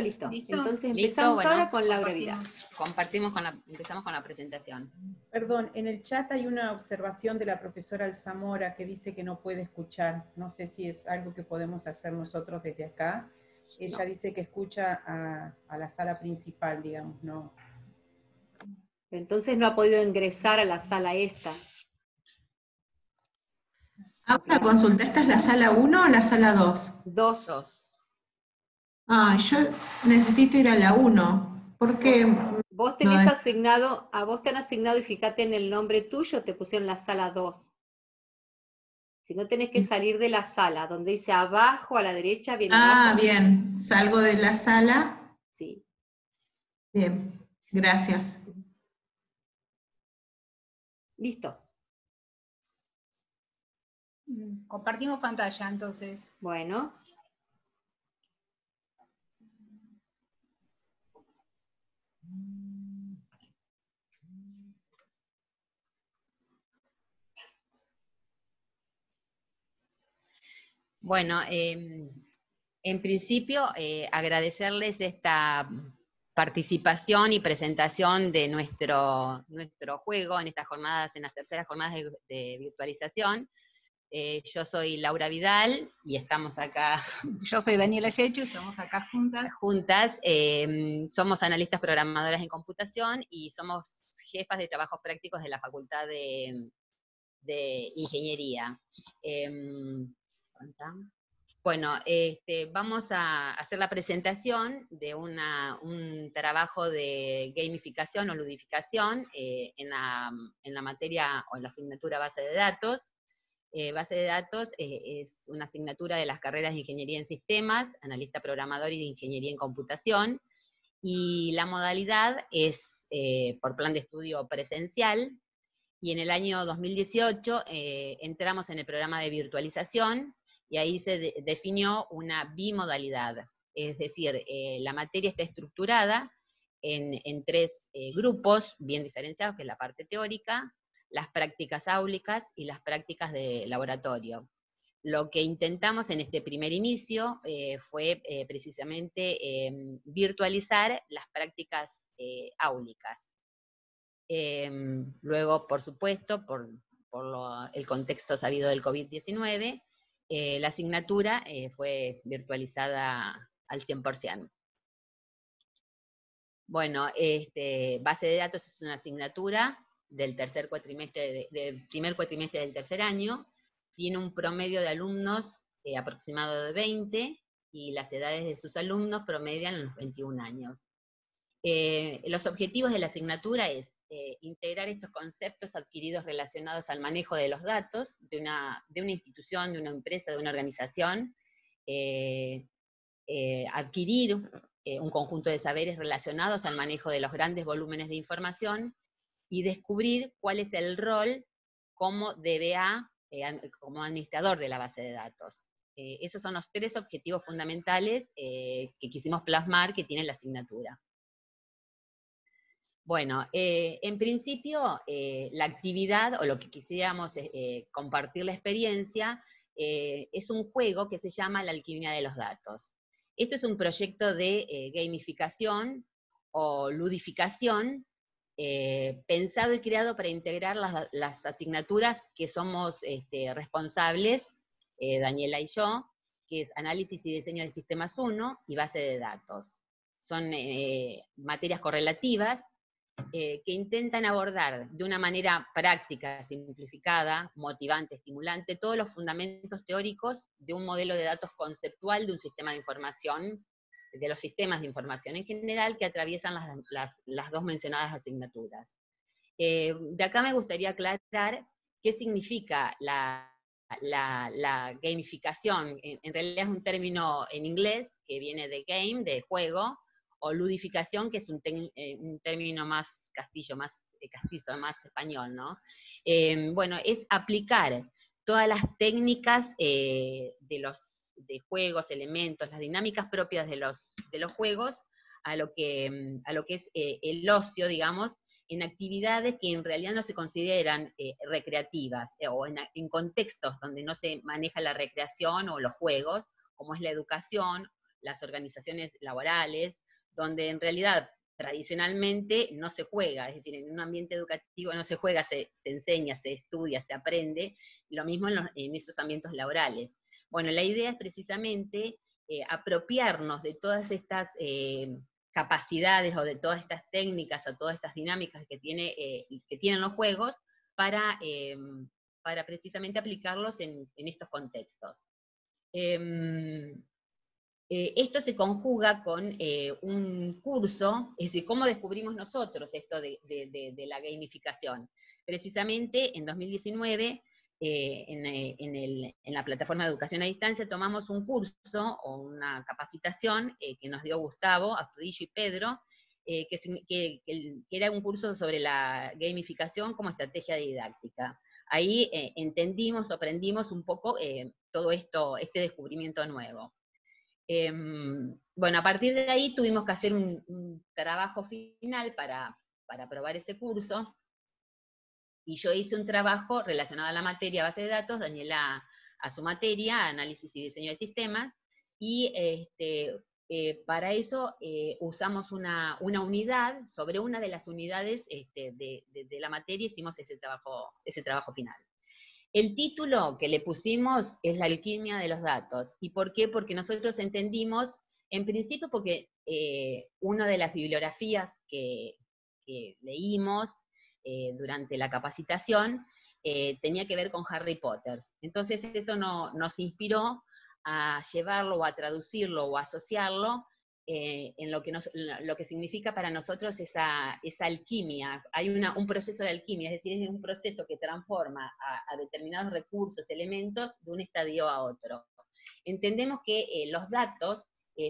Listo. ¿Listo? Entonces Listo, empezamos bueno, ahora con Laura Vidal. Empezamos con la presentación. Perdón, en el chat hay una observación de la profesora Alzamora que dice que no puede escuchar. No sé si es algo que podemos hacer nosotros desde acá. Ella dice que escucha a la sala principal, digamos, ¿no? Entonces no ha podido ingresar a la sala esta. Hago una consulta, ¿esta es la sala 1 o la sala 2? 2. Ah, yo necesito ir a la 1, porque... Vos tenés asignado, a vos te han asignado, y fíjate en el nombre tuyo, te pusieron la sala 2. Si no tenés que salir de la sala, donde dice abajo, a la derecha, viene abajo. Ah, bien, salgo de la sala. Sí. Bien, gracias. Listo. Compartimos pantalla, entonces. Bueno. Bueno, en principio, agradecerles esta participación y presentación de nuestro juego en estas jornadas, en las terceras jornadas de virtualización. Yo soy Laura Vidal y estamos acá. Yo soy Daniela Yechu, estamos acá juntas. Somos analistas programadoras en computación y somos jefas de trabajos prácticos de la Facultad de Ingeniería. Bueno, vamos a hacer la presentación de un trabajo de gamificación o ludificación en la materia o en la asignatura base de datos. Base de datos es una asignatura de las carreras de Ingeniería en Sistemas, Analista Programador y de Ingeniería en Computación, y la modalidad es por plan de estudio presencial, y en el año 2018 entramos en el programa de virtualización, y ahí se definió una bimodalidad, es decir, la materia está estructurada en 3 grupos bien diferenciados, que es la parte teórica, las prácticas áulicas y las prácticas de laboratorio. Lo que intentamos en este primer inicio fue precisamente virtualizar las prácticas áulicas. Luego, por supuesto, por el contexto sabido del COVID-19, la asignatura fue virtualizada al 100%. Bueno, base de datos es una asignatura del primer cuatrimestre del tercer año, tiene un promedio de alumnos aproximado de 20, y las edades de sus alumnos promedian los 21 años. Los objetivos de la asignatura es integrar estos conceptos adquiridos relacionados al manejo de los datos de una institución, de una empresa, de una organización, adquirir un conjunto de saberes relacionados al manejo de los grandes volúmenes de información y descubrir cuál es el rol como DBA, como administrador de la base de datos. Esos son los 3 objetivos fundamentales que quisimos plasmar que tiene la asignatura. Bueno, en principio, la actividad, o lo que quisiéramos compartir la experiencia, es un juego que se llama La Alquimia de los Datos. Esto es un proyecto de gamificación o ludificación, pensado y creado para integrar las asignaturas que somos responsables, Daniela y yo, que es Análisis y Diseño de Sistemas 1 y Base de Datos. Son materias correlativas, que intentan abordar de una manera práctica, simplificada, motivante, estimulante, todos los fundamentos teóricos de un modelo de datos conceptual de un sistema de información, de los sistemas de información en general, que atraviesan las 2 mencionadas asignaturas. De acá me gustaría aclarar qué significa la gamificación. En realidad es un término en inglés que viene de game, de juego, o ludificación, que es un término más castizo, más español, ¿no? Bueno, es aplicar todas las técnicas de juegos, elementos, las dinámicas propias de los juegos, a lo que es el ocio, digamos, en actividades que en realidad no se consideran recreativas, o en contextos donde no se maneja la recreación o los juegos, como es la educación, las organizaciones laborales, donde en realidad tradicionalmente no se juega, es decir, en un ambiente educativo no se juega, se enseña, se estudia, se aprende, lo mismo en esos ambientes laborales. Bueno, la idea es precisamente apropiarnos de todas estas capacidades o de todas estas técnicas o todas estas dinámicas que tienen los juegos para precisamente aplicarlos en estos contextos. Esto se conjuga con un curso, es decir, cómo descubrimos nosotros esto de la gamificación. Precisamente en 2019, en la plataforma de educación a distancia, tomamos un curso o una capacitación que nos dio Gustavo, Astudillo y Pedro, que era un curso sobre la gamificación como estrategia didáctica. Ahí entendimos, aprendimos un poco todo esto, este descubrimiento nuevo. Bueno, a partir de ahí tuvimos que hacer un trabajo final para aprobar ese curso, y yo hice un trabajo relacionado a la materia base de datos, Daniela a su materia, análisis y diseño de sistemas, y para eso usamos una unidad, sobre una de las unidades de la materia hicimos ese trabajo final. El título que le pusimos es La alquimia de los datos. ¿Y por qué? Porque nosotros entendimos, en principio porque una de las bibliografías que leímos durante la capacitación tenía que ver con Harry Potter. Entonces eso nos inspiró a llevarlo o a traducirlo o a asociarlo en lo que significa para nosotros esa alquimia. Hay un proceso de alquimia, es decir, es un proceso que transforma a determinados recursos, elementos, de un estadio a otro. Entendemos que los datos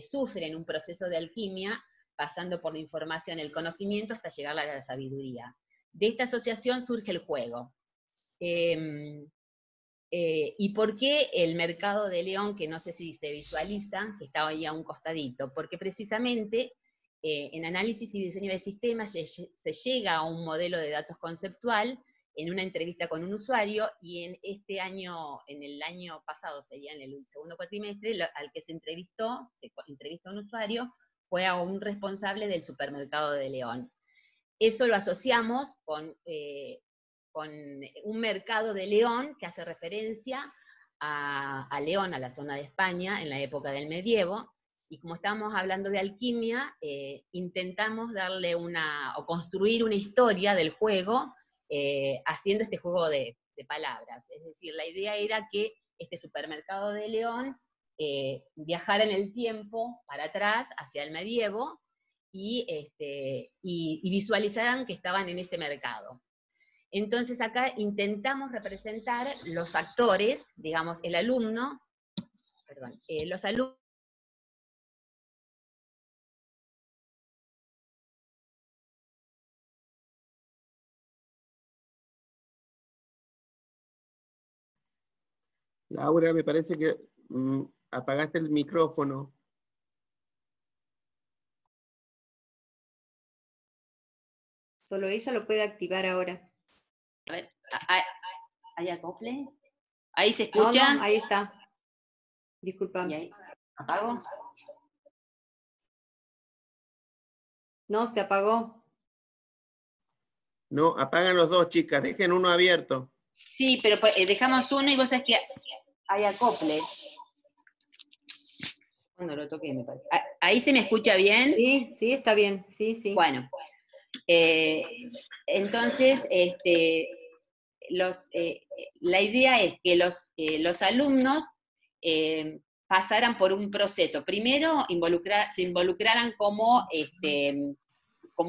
sufren un proceso de alquimia, pasando por la información, el conocimiento, hasta llegar a la sabiduría. De esta asociación surge el juego. ¿Y por qué el mercado de León, que no sé si se visualiza, que está ahí a un costadito? Porque precisamente en análisis y diseño de sistemas se llega a un modelo de datos conceptual en una entrevista con un usuario, y en el año pasado, sería en el segundo cuatrimestre, al que se entrevista a un usuario, fue a un responsable del supermercado de León. Eso lo asociamos con un mercado de León que hace referencia a León, a la zona de España, en la época del medievo, y como estábamos hablando de alquimia, intentamos darle o construir una historia del juego, haciendo este juego de palabras. Es decir, la idea era que este supermercado de León viajara en el tiempo para atrás, hacia el medievo, y visualizaran que estaban en ese mercado. Entonces acá intentamos representar los actores, digamos, el alumno, perdón, los alumnos. Laura, me parece que apagaste el micrófono. Solo ella lo puede activar ahora. A ver, ¿hay acople? ¿Ahí se escucha? No, ahí está. Disculpa. ¿Apago? No, se apagó. No, apagan los dos, chicas, dejen uno abierto. Sí, pero dejamos uno y vos sabés que hay acople. Cuando lo toqué, me parece. ¿Ahí se me escucha bien? Sí, está bien. Sí. Bueno, entonces, la idea es que los alumnos pasaran por un proceso. Primero, se involucraran como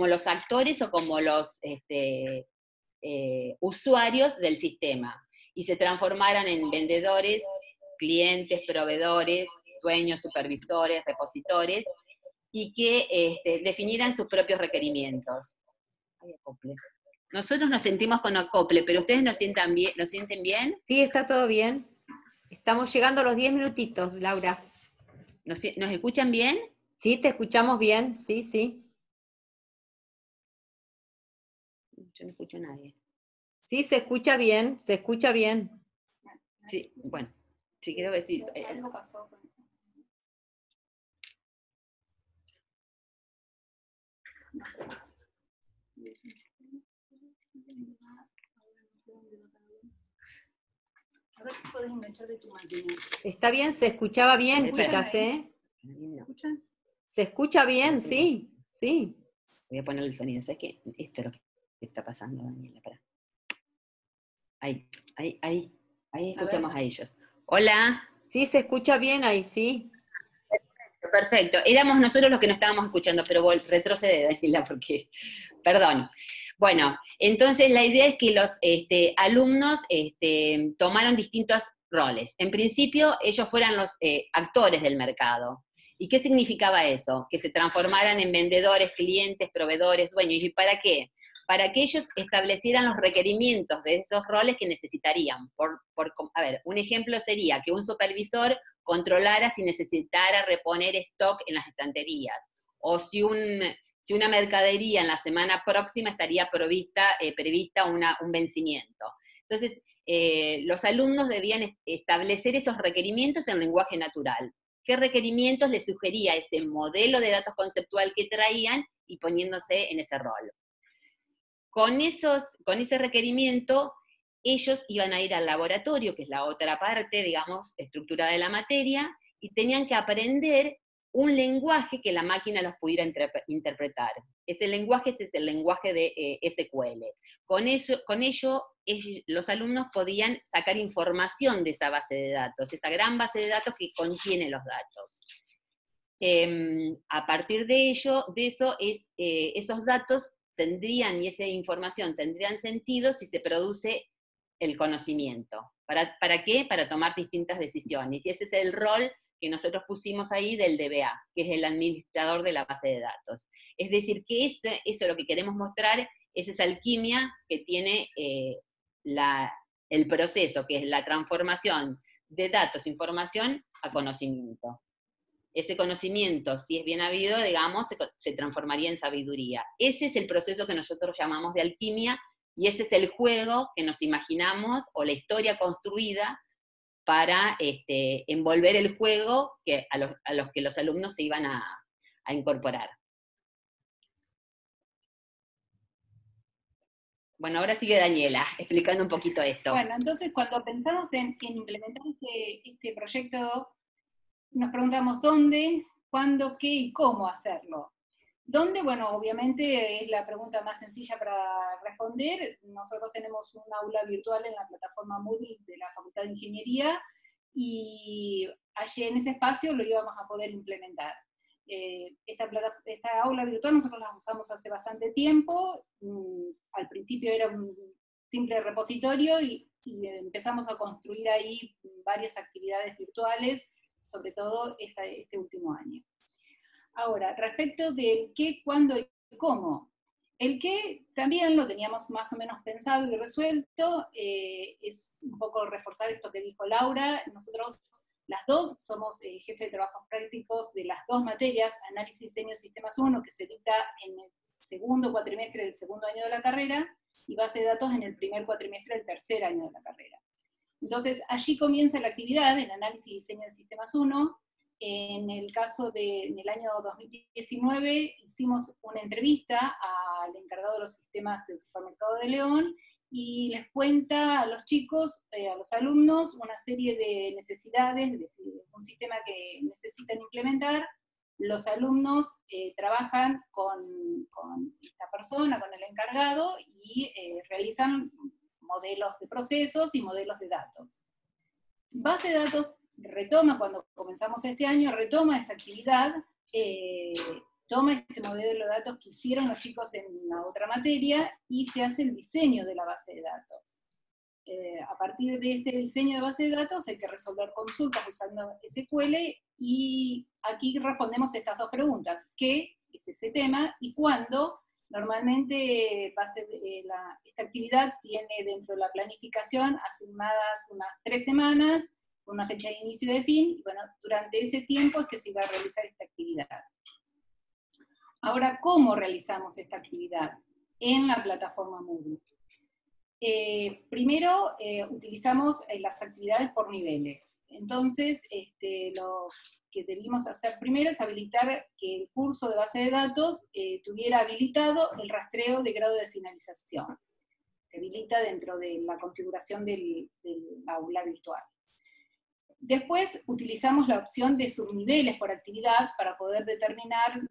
los actores o como los usuarios del sistema, y se transformaran en vendedores, clientes, proveedores, dueños, supervisores, repositores, y que definieran sus propios requerimientos. Nosotros nos sentimos con acople, pero ¿ustedes nos sienten bien? Sí, está todo bien. Estamos llegando a los 10 minutitos, Laura. ¿Nos escuchan bien? Sí, te escuchamos bien, sí. Yo no escucho a nadie. Sí, se escucha bien. Sí, bueno, sí quiero decir. A ver si podés enganchar de tu máquina. Está bien, se escuchaba bien, Espera. chicas, ¿eh? ¿Me escuchan? Se escucha bien, sí, sí. Voy a poner el sonido. ¿Sabes qué? Esto es lo que está pasando, Daniela. Pará. Ahí escuchamos a ellos. Hola. Sí, se escucha bien ahí, sí. Perfecto. Éramos nosotros los que no estábamos escuchando, pero retrocede, Daniela, porque, perdón. Bueno, entonces la idea es que los alumnos tomaron distintos roles. En principio, ellos fueran los actores del mercado. ¿Y qué significaba eso? Que se transformaran en vendedores, clientes, proveedores, dueños. ¿Y para qué? Para que ellos establecieran los requerimientos de esos roles que necesitarían. A ver, un ejemplo sería que un supervisor controlara si necesitara reponer stock en las estanterías, o si una mercadería en la semana próxima estaría prevista un vencimiento. Entonces, los alumnos debían establecer esos requerimientos en lenguaje natural. ¿Qué requerimientos les sugería ese modelo de datos conceptual que traían y poniéndose en ese rol? Con ese requerimiento, ellos iban a ir al laboratorio, que es la otra parte, digamos, estructurada de la materia, y tenían que aprender un lenguaje que la máquina los pudiera interpretar. Ese lenguaje es el lenguaje de SQL. Con ello, los alumnos podían sacar información de esa base de datos, esa gran base de datos que contiene los datos. A partir de eso, esos datos tendrían, y esa información tendrían sentido si se produce el conocimiento. ¿Para qué? Para tomar distintas decisiones. Y ese es el rol que nosotros pusimos ahí del DBA, que es el administrador de la base de datos. Es decir, que eso es lo que queremos mostrar, es esa alquimia que tiene el proceso, que es la transformación de datos, información, a conocimiento. Ese conocimiento, si es bien habido, digamos, se transformaría en sabiduría. Ese es el proceso que nosotros llamamos de alquimia, y ese es el juego que nos imaginamos, o la historia construida, para envolver el juego a los que los alumnos se iban a incorporar. Bueno, ahora sigue Daniela, explicando un poquito esto. Bueno, entonces cuando pensamos en implementar este proyecto, nos preguntamos dónde, cuándo, qué y cómo hacerlo. ¿Dónde? Bueno, obviamente es la pregunta más sencilla para responder. Nosotros tenemos un aula virtual en la plataforma Moodle de la Facultad de Ingeniería, y allí en ese espacio lo íbamos a poder implementar. Esta aula virtual nosotros la usamos hace bastante tiempo. Al principio era un simple repositorio y empezamos a construir ahí varias actividades virtuales, sobre todo este último año. Ahora, respecto del qué, cuándo y cómo. El qué también lo teníamos más o menos pensado y resuelto, es un poco reforzar esto que dijo Laura. Nosotros las dos somos jefe de trabajos prácticos de las dos materias, Análisis y Diseño de Sistemas 1, que se dicta en el segundo cuatrimestre del segundo año de la carrera, y Base de Datos en el primer cuatrimestre del tercer año de la carrera. Entonces, allí comienza la actividad en Análisis y Diseño de Sistemas 1. En el caso en el año 2019, hicimos una entrevista al encargado de los sistemas del Supermercado de León, y les cuenta a los chicos, a los alumnos, una serie de necesidades, de un sistema que necesitan implementar. Los alumnos trabajan con esta persona, con el encargado, y realizan modelos de procesos y modelos de datos. Base de datos retoma, cuando comenzamos este año, retoma esa actividad, toma este modelo de datos que hicieron los chicos en la otra materia, y se hace el diseño de la base de datos. A partir de este diseño de base de datos hay que resolver consultas usando SQL, y aquí respondemos estas dos preguntas: ¿qué es ese tema? Y ¿cuándo? Normalmente esta actividad tiene dentro de la planificación asignadas unas 3 semanas, con una fecha de inicio y de fin, y bueno, durante ese tiempo es que se va a realizar esta actividad. Ahora, ¿cómo realizamos esta actividad? En la plataforma Moodle. Primero, utilizamos las actividades por niveles. Entonces, que debimos hacer primero es habilitar que el curso de base de datos tuviera habilitado el rastreo de grado de finalización. Se habilita dentro de la configuración del aula virtual. Después utilizamos la opción de subniveles por actividad para poder determinar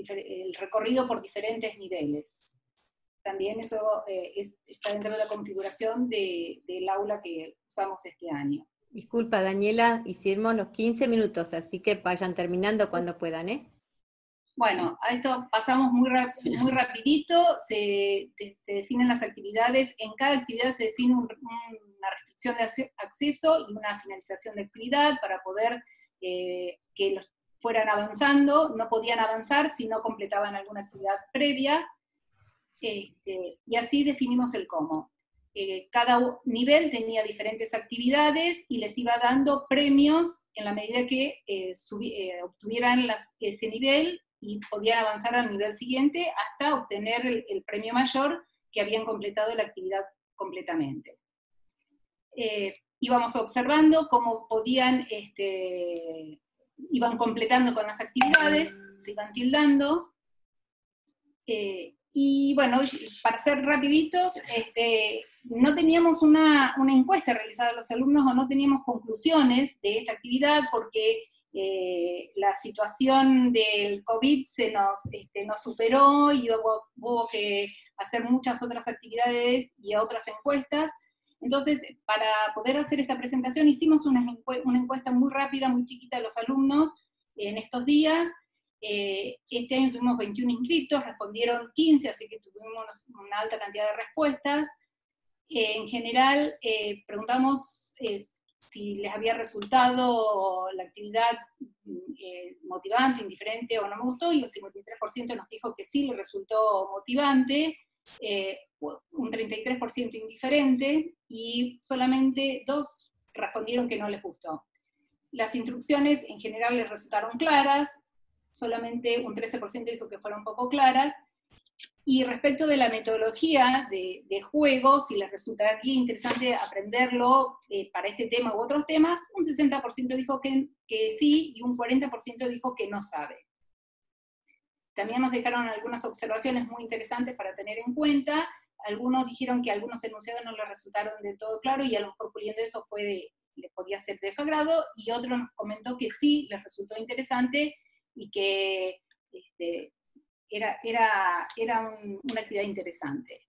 el recorrido por diferentes niveles. También eso está dentro de la configuración del aula que usamos este año. Disculpa, Daniela, hicimos los 15 minutos, así que vayan terminando cuando puedan, ¿eh? Bueno, a esto pasamos muy rapidito, se definen las actividades, en cada actividad se define una restricción de acceso y una finalización de actividad para poder que los fueran avanzando, no podían avanzar si no completaban alguna actividad previa, y así definimos el cómo. Cada nivel tenía diferentes actividades y les iba dando premios en la medida que obtuvieran ese nivel y podían avanzar al nivel siguiente hasta obtener el premio mayor que habían completado la actividad completamente. Íbamos observando cómo podían, iban completando con las actividades, se iban tildando, y bueno, para ser rapiditos, no teníamos una encuesta realizada a los alumnos o no teníamos conclusiones de esta actividad porque la situación del COVID nos superó y hubo que hacer muchas otras actividades y otras encuestas. Entonces, para poder hacer esta presentación hicimos una encuesta muy rápida, muy chiquita de los alumnos en estos días. Este año tuvimos 21 inscritos, respondieron 15, así que tuvimos una alta cantidad de respuestas. En general, preguntamos si les había resultado la actividad motivante, indiferente o no me gustó, y el 53% nos dijo que sí le resultó motivante, un 33% indiferente, y solamente 2 respondieron que no les gustó. Las instrucciones en general les resultaron claras, solamente un 13% dijo que fueron poco claras, y respecto de la metodología de juego, si les resultaría interesante aprenderlo para este tema u otros temas, un 60% dijo que sí, y un 40% dijo que no sabe. También nos dejaron algunas observaciones muy interesantes para tener en cuenta. Algunos dijeron que algunos enunciados no les resultaron de todo claro, y a lo mejor puliendo eso les podía ser de su agrado, y otro nos comentó que sí les resultó interesante, y que era una actividad interesante.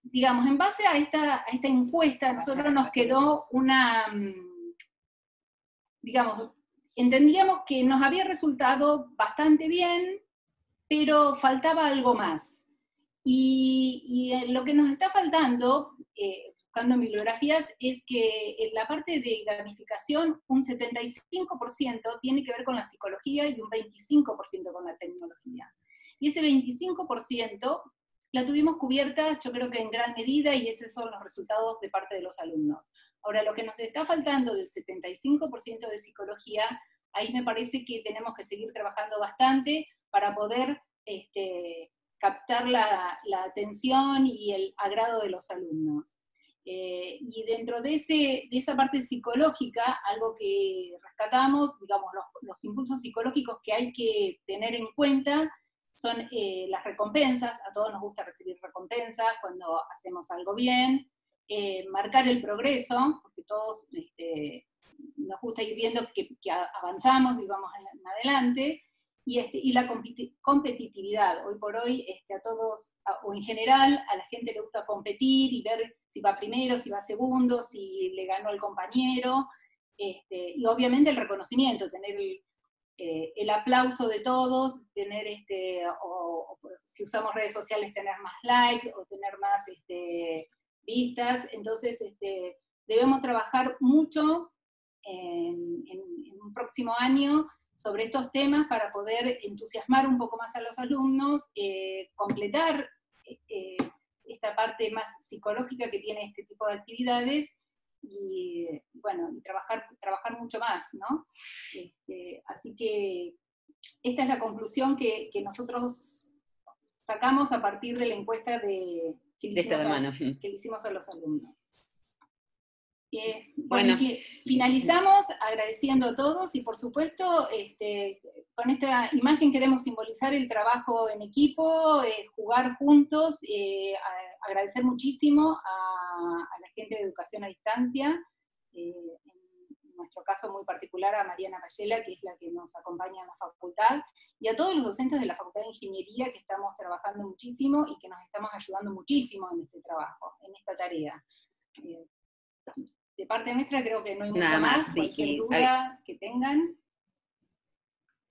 Digamos, en base a esta encuesta, a nosotros nos quedó digamos, entendíamos que nos había resultado bastante bien, pero faltaba algo más. Y lo que nos está faltando, buscando bibliografías, es que en la parte de gamificación, un 75% tiene que ver con la psicología y un 25% con la tecnología. Y ese 25% la tuvimos cubierta, yo creo que en gran medida, y esos son los resultados de parte de los alumnos. Ahora, lo que nos está faltando del 75% de psicología, ahí me parece que tenemos que seguir trabajando bastante para poder captar la atención y el agrado de los alumnos. Y dentro de esa parte psicológica, algo que rescatamos, digamos, los impulsos psicológicos que hay que tener en cuenta son las recompensas. A todos nos gusta recibir recompensas cuando hacemos algo bien, marcar el progreso, porque todos nos gusta ir viendo que avanzamos y vamos adelante, y la competitividad. Hoy por hoy a todos, o en general, a la gente le gusta competir y ver si va primero, si va segundo, si le ganó el compañero, y obviamente el reconocimiento, tener el aplauso de todos, tener, o si usamos redes sociales, tener más likes, o tener más vistas. Entonces debemos trabajar mucho en un próximo año sobre estos temas para poder entusiasmar un poco más a los alumnos, completar esta parte más psicológica que tiene este tipo de actividades, y bueno, y trabajar mucho más, ¿no? Así que esta es la conclusión que nosotros sacamos a partir de la encuesta que le hicimos a los alumnos. Bueno, finalizamos agradeciendo a todos y por supuesto con esta imagen queremos simbolizar el trabajo en equipo, jugar juntos, agradecer muchísimo a la gente de Educación a Distancia, en nuestro caso muy particular a Mariana Payela, que es la que nos acompaña en la facultad, y a todos los docentes de la Facultad de Ingeniería que estamos trabajando muchísimo y que nos estamos ayudando muchísimo en este trabajo, en esta tarea. De parte nuestra creo que no hay mucho más, cualquier duda que tengan.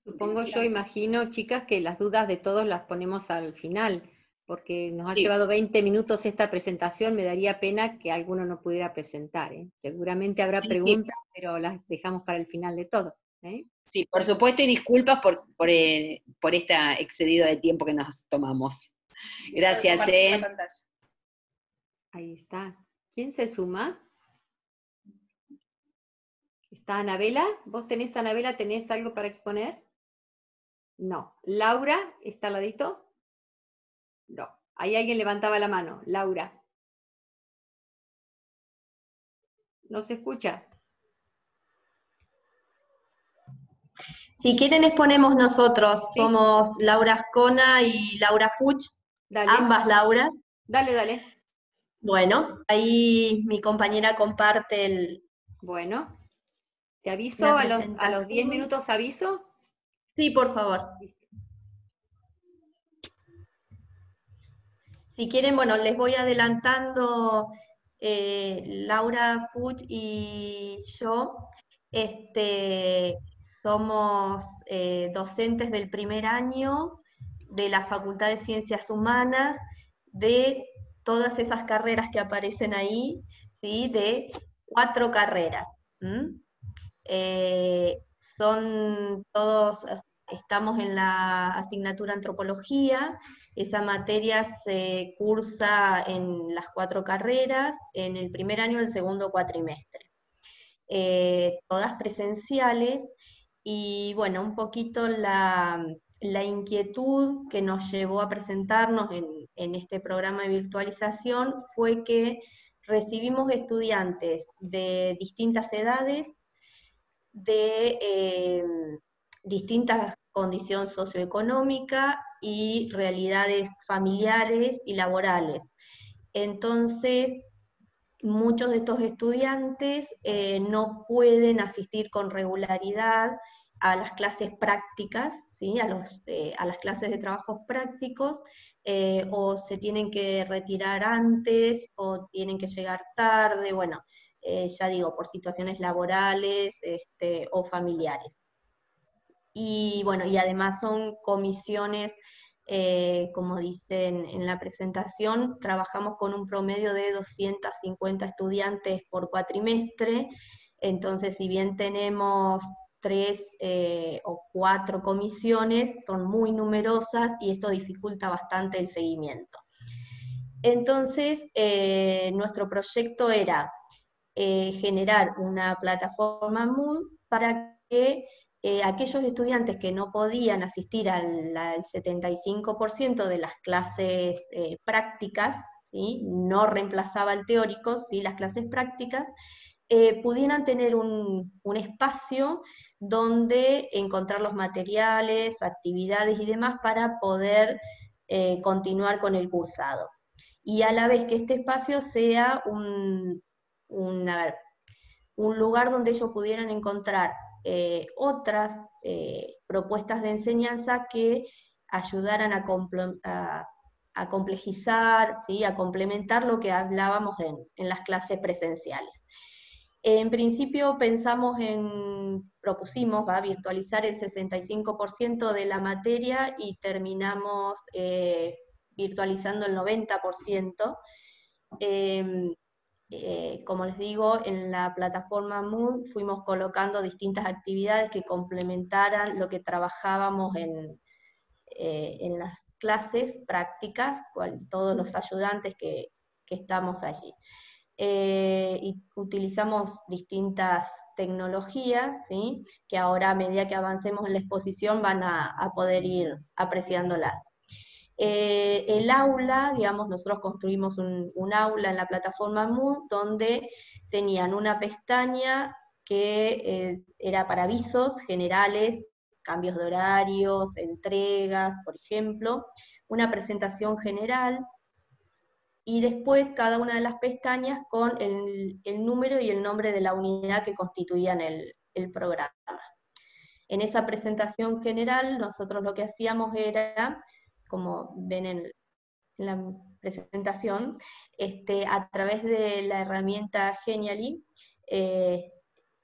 Supongo yo, imagino, chicas, que las dudas de todos las ponemos al final, porque nos ha llevado 20 minutos esta presentación, me daría pena que alguno no pudiera presentar, ¿eh? Seguramente habrá preguntas, pero las dejamos para el final de todo, ¿eh? Sí, por supuesto, y disculpas por este excedido de tiempo que nos tomamos. Gracias. Ahí está. ¿Quién se suma? ¿Está Anabela? ¿Vos tenés, Anabela, tenés algo para exponer? No. ¿Laura está al ladito? No. Ahí alguien levantaba la mano. Laura. ¿No se escucha? Si quieren exponemos nosotros. Sí. Somos Laura Ascona y Laura Fuch. Dale. Ambas Lauras. Dale, dale. Bueno, ahí mi compañera comparte el... Bueno. ¿Te aviso a los 10 minutos aviso? Sí, por favor. Si quieren, bueno, les voy adelantando, Laura Fuch y yo, somos docentes del primer año de la Facultad de Ciencias Humanas, de todas esas carreras que aparecen ahí, ¿sí? De 4 carreras. Son todos, estamos en la asignatura Antropología, esa materia se cursa en las 4 carreras, en el primer año y el segundo cuatrimestre. Todas presenciales, y bueno, un poquito la inquietud que nos llevó a presentarnos en este programa de virtualización fue que recibimos estudiantes de distintas edades, de distintas condiciones socioeconómicas y realidades familiares y laborales. Entonces, muchos de estos estudiantes no pueden asistir con regularidad a las clases prácticas, ¿sí? a las clases de trabajos prácticos, o se tienen que retirar antes, o tienen que llegar tarde, bueno, ya digo, por situaciones laborales o familiares. Y bueno, y además son comisiones, como dicen en la presentación, trabajamos con un promedio de 250 estudiantes por cuatrimestre, entonces si bien tenemos 3 o 4 comisiones, son muy numerosas y esto dificulta bastante el seguimiento. Entonces, nuestro proyecto era generar una plataforma Moodle para que aquellos estudiantes que no podían asistir al 75% de las clases prácticas, ¿sí? No reemplazaba el teórico, ¿sí? Las clases prácticas, pudieran tener un espacio donde encontrar los materiales, actividades y demás para poder continuar con el cursado. Y a la vez que este espacio sea un lugar donde ellos pudieran encontrar otras propuestas de enseñanza que ayudaran a complejizar, ¿sí? A complementar lo que hablábamos en las clases presenciales. En principio propusimos virtualizar el 65% de la materia y terminamos virtualizando el 90%. Como les digo, en la plataforma Moodle fuimos colocando distintas actividades que complementaran lo que trabajábamos en las clases prácticas, todos los ayudantes que estamos allí. Y utilizamos distintas tecnologías, ¿sí? Que ahora a medida que avancemos en la exposición van a poder ir apreciándolas. El aula, digamos, nosotros construimos un aula en la plataforma Moodle donde tenían una pestaña que era para avisos generales, cambios de horarios, entregas, por ejemplo, una presentación general, y después cada una de las pestañas con el número y el nombre de la unidad que constituían el programa. En esa presentación general, nosotros lo que hacíamos era, como ven en la presentación, a través de la herramienta Genially,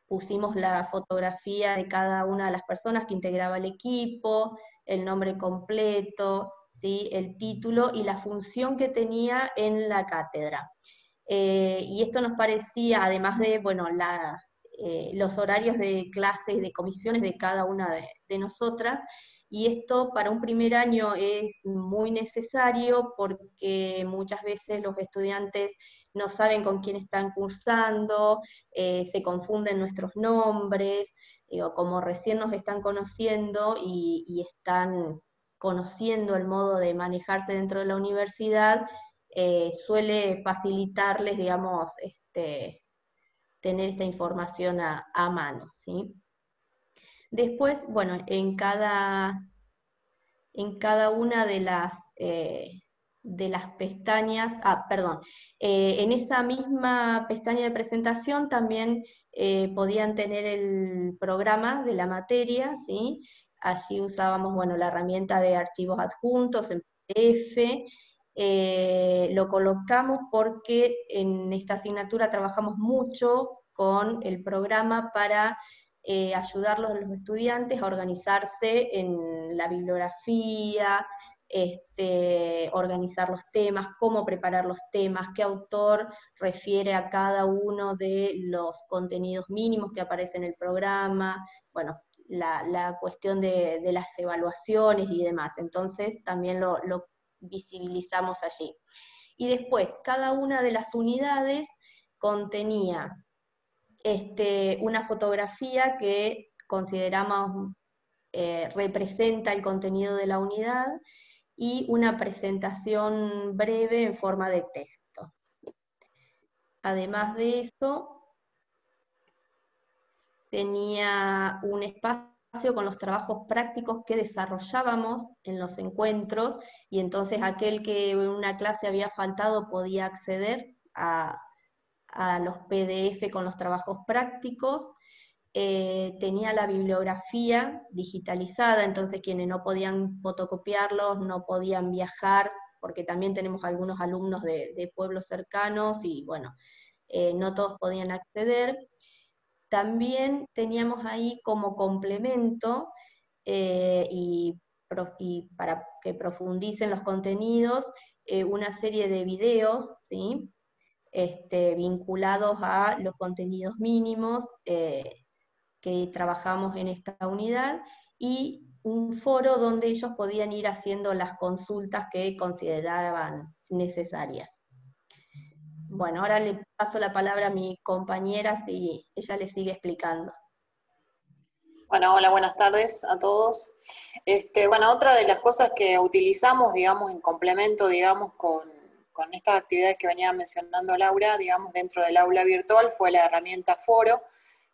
pusimos la fotografía de cada una de las personas que integraba el equipo, el nombre completo, ¿sí?, el título y la función que tenía en la cátedra. Y esto nos parecía, además de, bueno, los horarios de clases y de comisiones de cada una de nosotras, y esto para un primer año es muy necesario porque muchas veces los estudiantes no saben con quién están cursando, se confunden nuestros nombres, o como recién nos están conociendo y están conociendo el modo de manejarse dentro de la universidad, suele facilitarles, digamos, tener esta información a mano, ¿sí? Después, bueno, en cada una de las pestañas, en esa misma pestaña de presentación también podían tener el programa de la materia, ¿sí? Allí usábamos, bueno, la herramienta de archivos adjuntos en PDF. Lo colocamos porque en esta asignatura trabajamos mucho con el programa para ayudarlos a los estudiantes a organizarse en la bibliografía, organizar los temas, cómo preparar los temas, qué autor refiere a cada uno de los contenidos mínimos que aparecen en el programa, bueno, la cuestión de las evaluaciones y demás. Entonces también lo visibilizamos allí. Y después, cada una de las unidades contenía una fotografía que consideramos representa el contenido de la unidad, y una presentación breve en forma de texto. Además de eso, tenía un espacio con los trabajos prácticos que desarrollábamos en los encuentros, y entonces aquel que en una clase había faltado podía acceder a los PDF con los trabajos prácticos. Tenía la bibliografía digitalizada, entonces quienes no podían fotocopiarlos, no podían viajar, porque también tenemos algunos alumnos de pueblos cercanos, y bueno, no todos podían acceder. También teníamos ahí como complemento, y para que profundicen los contenidos, una serie de videos, ¿sí?, vinculados a los contenidos mínimos que trabajamos en esta unidad, y un foro donde ellos podían ir haciendo las consultas que consideraban necesarias. Bueno, ahora le paso la palabra a mi compañera, si ella le sigue explicando. Bueno, hola, buenas tardes a todos. Bueno, otra de las cosas que utilizamos, digamos, en complemento, digamos, con estas actividades que venía mencionando Laura, digamos, dentro del aula virtual, fue la herramienta Foro,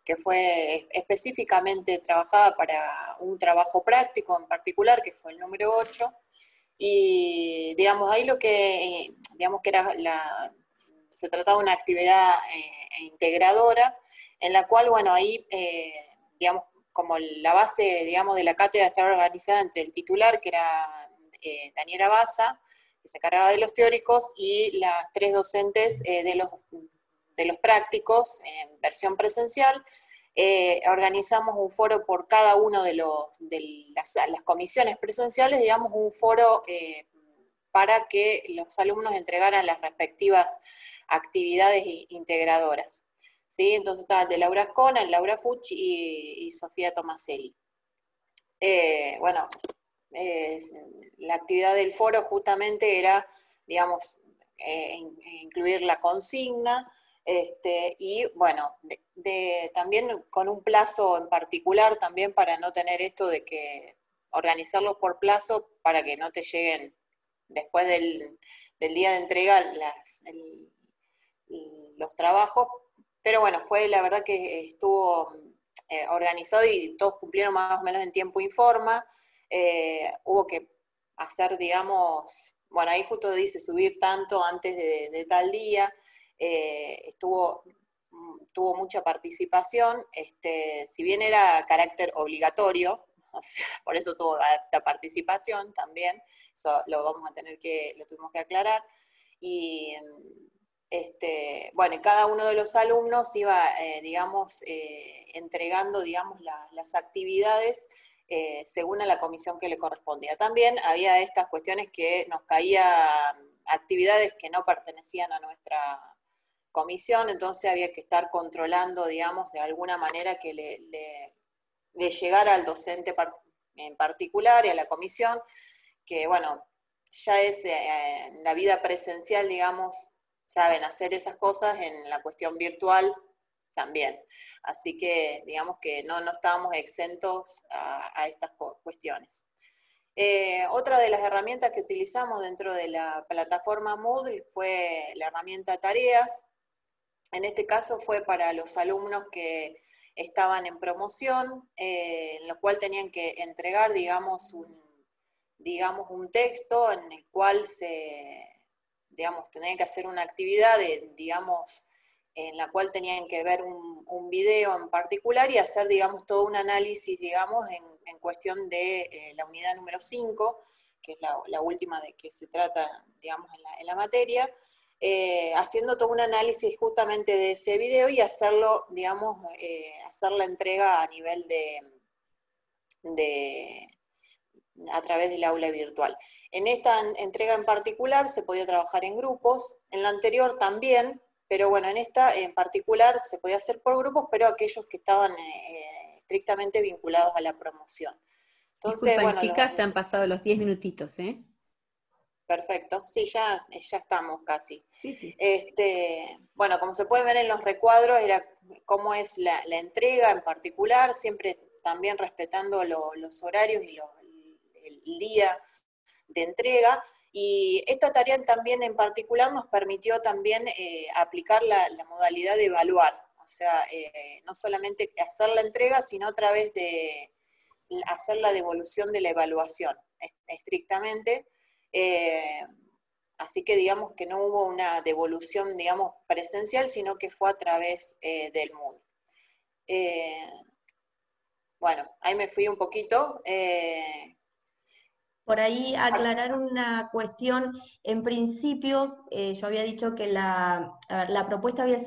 que fue específicamente trabajada para un trabajo práctico en particular, que fue el número 8, y digamos, ahí lo que, digamos que se trataba de una actividad integradora, en la cual, bueno, ahí, digamos, como la base, digamos, de la cátedra estaba organizada entre el titular, que era Daniela Baza, que se encargaba de los teóricos, y las 3 docentes de los prácticos en versión presencial. Organizamos un foro por cada uno de las comisiones presenciales, digamos, un foro para que los alumnos entregaran las respectivas actividades integradoras, ¿sí? Entonces estaba el de Laura Ascona, el Laura Fuch y Sofía Tomaselli. Bueno, la actividad del foro justamente era, digamos, incluir la consigna, y bueno, también con un plazo en particular, también para no tener esto de que organizarlo por plazo, para que no te lleguen después del día de entrega los trabajos, pero bueno, fue la verdad que estuvo organizado y todos cumplieron más o menos en tiempo y forma. Hubo que hacer, digamos, bueno, ahí justo dice subir tanto antes de tal día, tuvo mucha participación, si bien era carácter obligatorio, o sea, por eso tuvo alta participación también, eso lo tuvimos que aclarar, y bueno, y cada uno de los alumnos iba, digamos, entregando, digamos, las actividades según a la comisión que le correspondía. También había estas cuestiones que nos caían actividades que no pertenecían a nuestra comisión, entonces había que estar controlando, digamos, de alguna manera que le llegara al docente en particular y a la comisión, que bueno, ya es en la vida presencial, digamos, saben hacer esas cosas, en la cuestión virtual también. Así que digamos que no estábamos exentos a estas cuestiones. Otra de las herramientas que utilizamos dentro de la plataforma Moodle fue la herramienta Tareas. En este caso fue para los alumnos que estaban en promoción, en lo cual tenían que entregar, digamos, un texto en el cual tenían que hacer una actividad, digamos, en la cual tenían que ver un video en particular y hacer, digamos, todo un análisis, digamos, en cuestión de la unidad número 5, que es la última de que se trata, digamos, en la materia, haciendo todo un análisis justamente de ese video y hacerlo, digamos, hacer la entrega a nivel a través del aula virtual. En esta entrega en particular se podía trabajar en grupos, en la anterior también, pero bueno, en esta en particular se podía hacer por grupos, pero aquellos que estaban estrictamente vinculados a la promoción. Entonces, Disculpan, bueno, chicas, se han pasado los 10 minutitos, ¿eh? Perfecto, sí, ya estamos casi. Sí. Bueno, como se puede ver en los recuadros, era cómo es la entrega en particular, siempre también respetando los horarios y el día de entrega. Y esta tarea también en particular nos permitió también aplicar la modalidad de evaluar. O sea, no solamente hacer la entrega, sino a través de hacer la devolución de la evaluación, estrictamente. Así que digamos que no hubo una devolución, digamos, presencial, sino que fue a través del Moodle. Bueno, ahí me fui un poquito. Por ahí aclarar una cuestión. En principio, yo había dicho que la propuesta había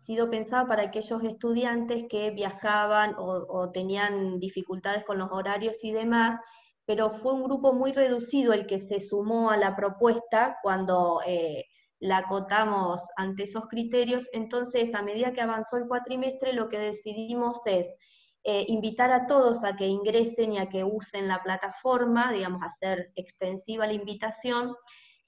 sido pensada para aquellos estudiantes que viajaban o tenían dificultades con los horarios y demás, pero fue un grupo muy reducido el que se sumó a la propuesta cuando la acotamos ante esos criterios. Entonces, a medida que avanzó el cuatrimestre, lo que decidimos es invitar a todos a que ingresen y a que usen la plataforma, digamos, hacer extensiva la invitación,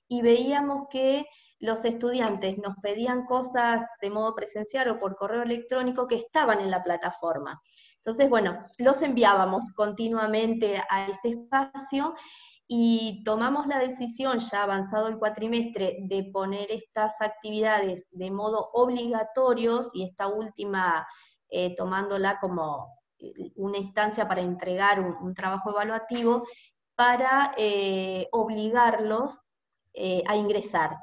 y veíamos que los estudiantes nos pedían cosas de modo presencial o por correo electrónico que estaban en la plataforma. Entonces, bueno, los enviábamos continuamente a ese espacio y tomamos la decisión, ya avanzado el cuatrimestre, de poner estas actividades de modo obligatorios, y esta última tomándola como una instancia para entregar un trabajo evaluativo, para obligarlos a ingresar,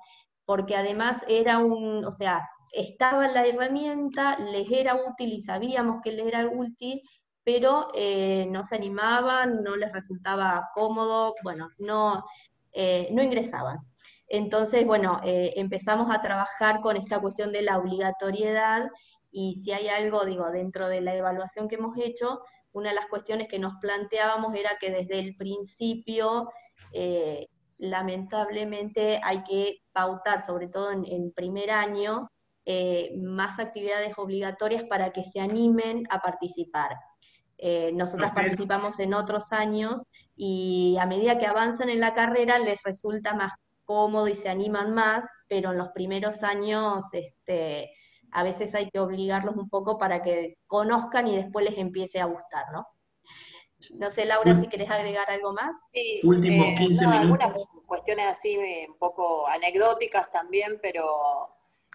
porque además era o sea, estaba la herramienta, les era útil y sabíamos que les era útil, pero no se animaban, no les resultaba cómodo, bueno, no ingresaban. Entonces, bueno, empezamos a trabajar con esta cuestión de la obligatoriedad, y si hay algo, digo, dentro de la evaluación que hemos hecho, una de las cuestiones que nos planteábamos era que desde el principio, lamentablemente, hay que pautar, sobre todo en primer año, más actividades obligatorias para que se animen a participar. Nosotras participamos en otros años, y a medida que avanzan en la carrera les resulta más cómodo y se animan más, pero en los primeros años a veces hay que obligarlos un poco para que conozcan y después les empiece a gustar, ¿no? No sé, Laura, si querés agregar algo más. Sí, Últimos 15 no, minutos. algunas cuestiones así un poco anecdóticas también, pero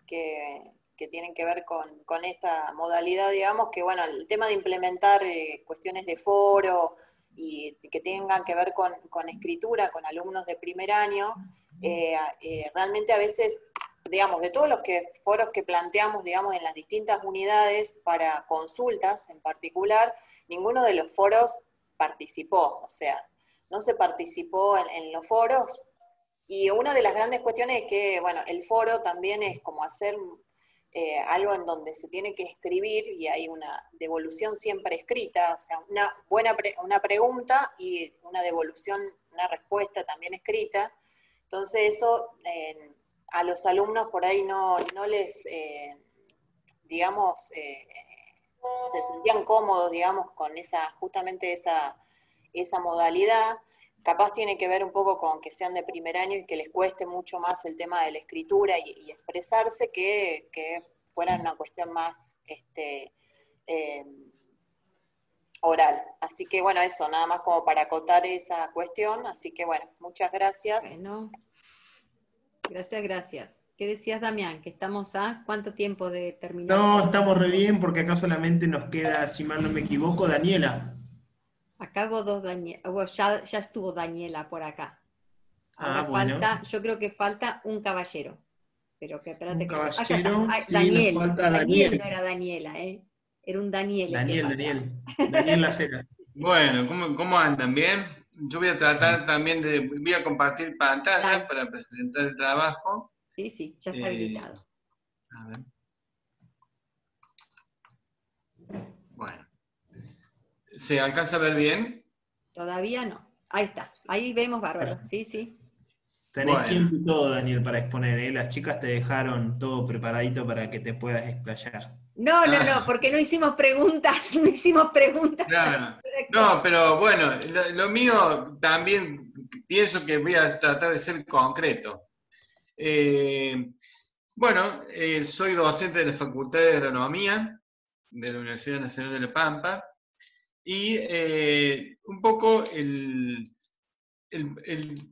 que tienen que ver con esta modalidad, digamos, que bueno, el tema de implementar cuestiones de foro y que tengan que ver con escritura, con alumnos de primer año, realmente a veces, digamos, de todos los foros que planteamos, digamos, en las distintas unidades para consultas en particular, ninguno de los foros participó, o sea, no se participó en los foros, y una de las grandes cuestiones es que, bueno, el foro también es como hacer algo en donde se tiene que escribir y hay una devolución siempre escrita, o sea, una pregunta y una devolución, una respuesta también escrita. Entonces eso a los alumnos por ahí no les, digamos, se sentían cómodos, digamos, con justamente esa modalidad. Capaz tiene que ver un poco con que sean de primer año y que les cueste mucho más el tema de la escritura y expresarse que fuera una cuestión más oral. Así que bueno, eso, nada más como para acotar esa cuestión. Así que bueno, muchas gracias. Bueno, gracias. ¿Qué decías, Damián? Que estamos a ¿cuánto tiempo de terminar? No, estamos re bien porque acá solamente nos queda, si mal no me equivoco, Daniela. Acá hubo dos Daniela, ya estuvo Daniela por acá. Ahora bueno. yo creo que falta un caballero. Pero que espérate Un que caballero, sí, Daniel. Nos falta Daniel. No era Daniela, era un Daniel. Daniel Lacera. Bueno, ¿cómo andan? ¿Bien? Yo voy a tratar también voy a compartir pantalla para presentar el trabajo. Sí, ya está habilitado. A ver. Bueno. ¿Se alcanza a ver bien? Todavía no. Ahí está. Ahí vemos bárbaro. Sí. Tenés tiempo y todo, Daniel, para exponer, ¿eh? Las chicas te dejaron todo preparadito para que te puedas explayar. No, porque no hicimos preguntas. Claro. No, pero bueno, lo mío también pienso que voy a tratar de ser concreto. Soy docente de la Facultad de Agronomía de la Universidad Nacional de La Pampa y un poco el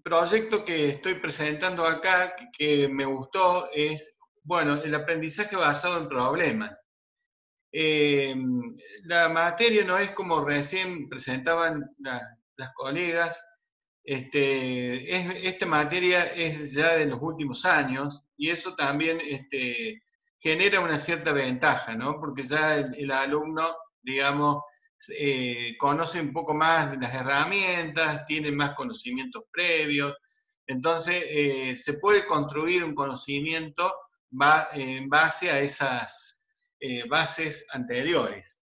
proyecto que estoy presentando acá, que me gustó, es, el aprendizaje basado en problemas. La materia no es como recién presentaban las colegas, esta materia es ya de los últimos años y eso también genera una cierta ventaja, ¿no? Porque ya el alumno, digamos, conoce un poco más de las herramientas, tiene más conocimientos previos, entonces se puede construir un conocimiento en base a esas bases anteriores.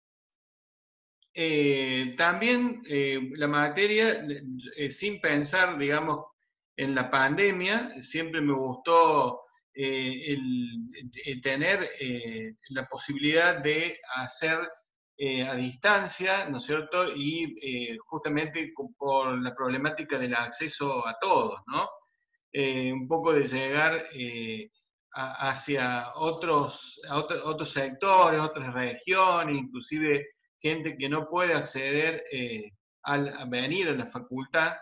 También la materia, sin pensar, digamos, en la pandemia, siempre me gustó tener la posibilidad de hacer a distancia, ¿no es cierto? Y justamente por la problemática del acceso a todos, ¿no? Un poco de llegar hacia otros sectores, otras regiones, inclusive gente que no puede acceder a venir a la facultad,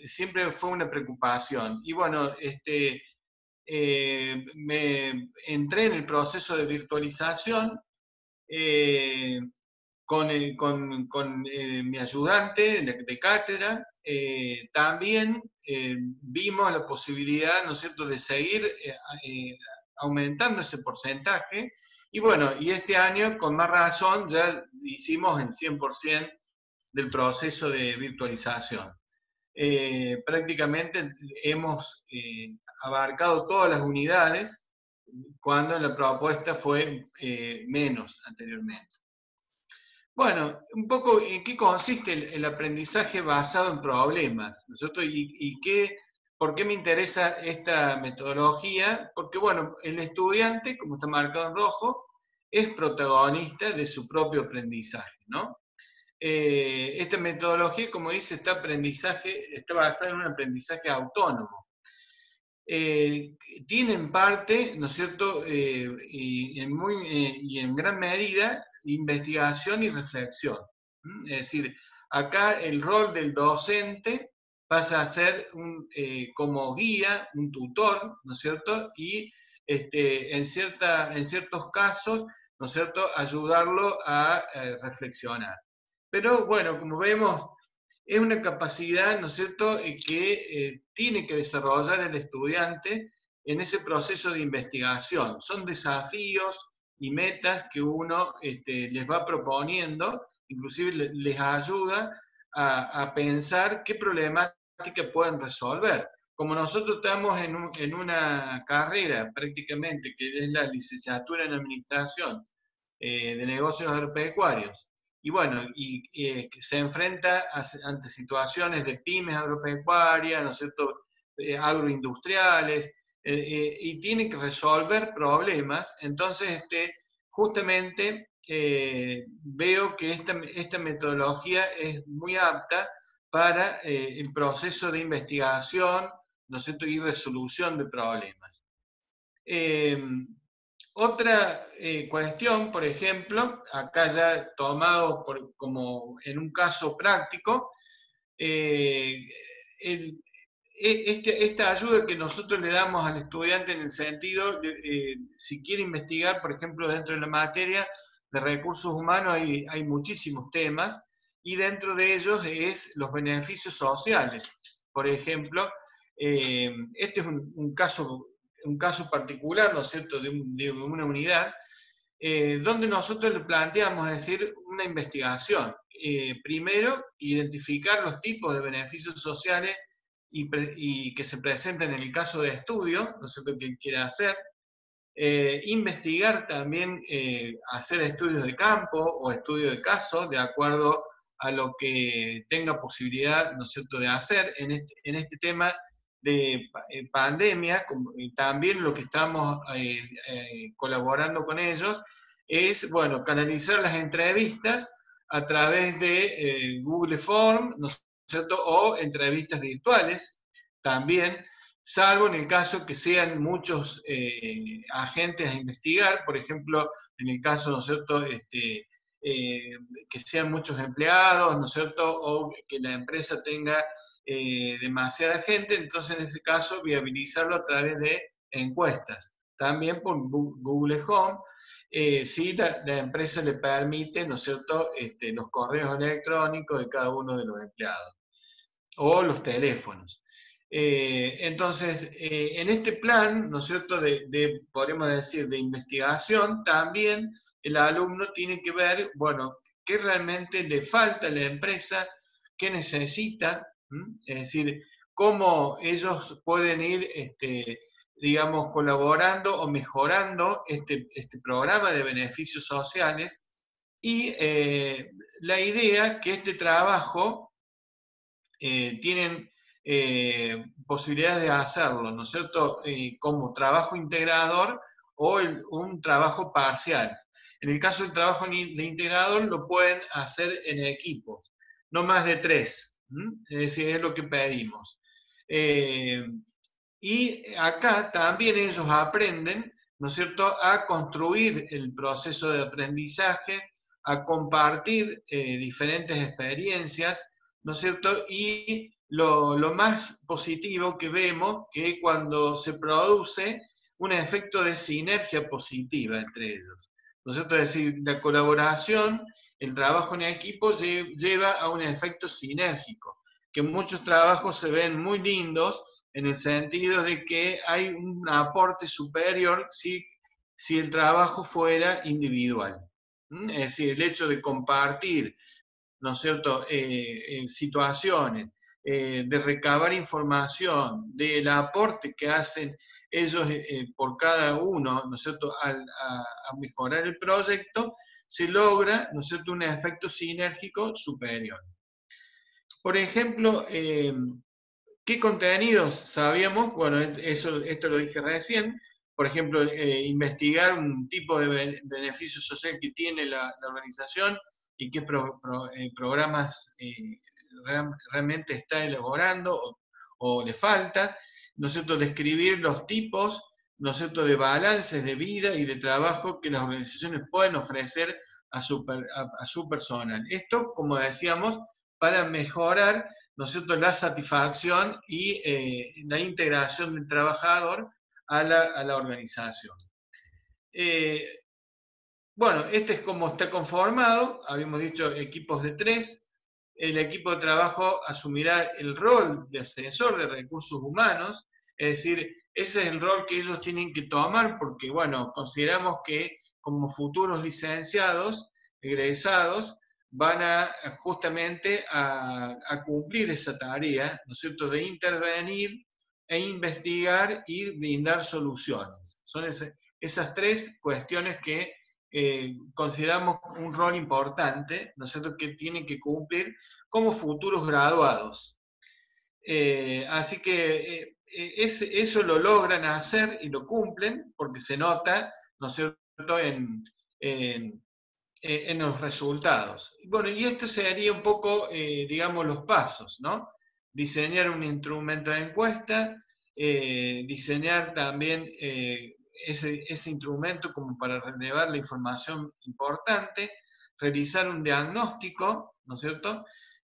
siempre fue una preocupación. Y bueno, me entré en el proceso de virtualización con mi ayudante de cátedra. También vimos la posibilidad, ¿no es cierto?, de seguir aumentando ese porcentaje. Y bueno, y este año, con más razón, ya hicimos el 100% del proceso de virtualización. Prácticamente hemos abarcado todas las unidades, cuando la propuesta fue menos anteriormente. Bueno, un poco en qué consiste el aprendizaje basado en problemas, ¿no es cierto? ¿Por qué me interesa esta metodología? Porque, bueno, el estudiante, como está marcado en rojo, es protagonista de su propio aprendizaje, ¿no? Esta metodología, como dice, está basada en un aprendizaje autónomo. Tiene en parte, ¿no es cierto?, y en gran medida, investigación y reflexión. Es decir, acá el rol del docente pasa a ser como guía, un tutor, ¿no es cierto? Y en ciertos casos, ¿no es cierto?, ayudarlo a reflexionar. Pero bueno, como vemos, es una capacidad, ¿no es cierto?, que tiene que desarrollar el estudiante en ese proceso de investigación. Son desafíos y metas que uno les va proponiendo, inclusive les ayuda a pensar qué problemática pueden resolver. Como nosotros estamos en una carrera prácticamente, que es la licenciatura en Administración de Negocios Agropecuarios, y bueno, que se enfrenta ante situaciones de pymes agropecuarias, ¿no es cierto?, agroindustriales, y tiene que resolver problemas. Entonces, justamente veo que esta metodología es muy apta para el proceso de investigación, ¿no es cierto?, y resolución de problemas. Otra cuestión, por ejemplo, acá ya tomado como en un caso práctico, esta ayuda que nosotros le damos al estudiante en el sentido, si quiere investigar, por ejemplo, dentro de la materia de recursos humanos hay muchísimos temas, y dentro de ellos es los beneficios sociales. Por ejemplo, este es un caso particular, ¿no es cierto?, de una unidad, donde nosotros le planteamos, es decir, una investigación. Primero, identificar los tipos de beneficios sociales y que se presenten en el caso de estudio, ¿no es cierto?, que quiera hacer. Investigar también, hacer estudios de campo o estudios de caso, de acuerdo a lo que tenga posibilidad, ¿no es cierto?, de hacer en este tema de pandemia. También lo que estamos colaborando con ellos es, bueno, canalizar las entrevistas a través de Google Form, ¿no es cierto?, o entrevistas virtuales también, salvo en el caso que sean muchos agentes a investigar, por ejemplo, en el caso, ¿no es cierto?, que sean muchos empleados, ¿no es cierto?, o que la empresa tenga demasiada gente, entonces en ese caso viabilizarlo a través de encuestas. También por Google Home, si la empresa le permite, ¿no es cierto?, los correos electrónicos de cada uno de los empleados, o los teléfonos. Entonces, en este plan, ¿no es cierto?, podríamos decir, de investigación, también el alumno tiene que ver, bueno, qué realmente le falta a la empresa, qué necesita, es decir, cómo ellos pueden ir, digamos, colaborando o mejorando este programa de beneficios sociales, y la idea que este trabajo tienen posibilidades de hacerlo, ¿no es cierto?, como trabajo integrador o un trabajo parcial. En el caso del trabajo de integrador lo pueden hacer en equipos, no más de 3, es decir, es lo que pedimos. Y acá también ellos aprenden, ¿no es cierto?, a construir el proceso de aprendizaje, a compartir diferentes experiencias, ¿no es cierto?, y lo más positivo que vemos que cuando se produce un efecto de sinergia positiva entre ellos, ¿no es cierto?, es decir, la colaboración, el trabajo en equipo lleva a un efecto sinérgico, que en muchos trabajos se ven muy lindos en el sentido de que hay un aporte superior si el trabajo fuera individual. Es decir, el hecho de compartir, ¿no es cierto?, situaciones, de recabar información, del aporte que hacen ellos por cada uno, ¿no es cierto?, a mejorar el proyecto, se logra, ¿no es cierto?, un efecto sinérgico superior. Por ejemplo, ¿qué contenidos sabíamos? Bueno, esto lo dije recién. Por ejemplo, investigar un tipo de beneficio social que tiene la organización y qué programas realmente está elaborando o le falta, ¿no es cierto?, describir los tipos, ¿no es cierto?, de balances de vida y de trabajo que las organizaciones pueden ofrecer a su personal. Esto, como decíamos, para mejorar, ¿no es cierto?, la satisfacción y la integración del trabajador a la organización. Bueno, este es como está conformado, habíamos dicho equipos de 3, el equipo de trabajo asumirá el rol de asesor de recursos humanos, es decir, ese es el rol que ellos tienen que tomar porque, bueno, consideramos que como futuros licenciados, egresados, van a justamente a cumplir esa tarea, ¿no es cierto?, de intervenir e investigar y brindar soluciones. Son esas 3 cuestiones que consideramos un rol importante, ¿no es cierto?, que tienen que cumplir como futuros graduados. Así que eso lo logran hacer y lo cumplen porque se nota, ¿no es cierto?, en los resultados. Bueno, y esto sería un poco, digamos, los pasos, ¿no? Diseñar un instrumento de encuesta, diseñar también ese instrumento como para relevar la información importante, realizar un diagnóstico, ¿no es cierto?,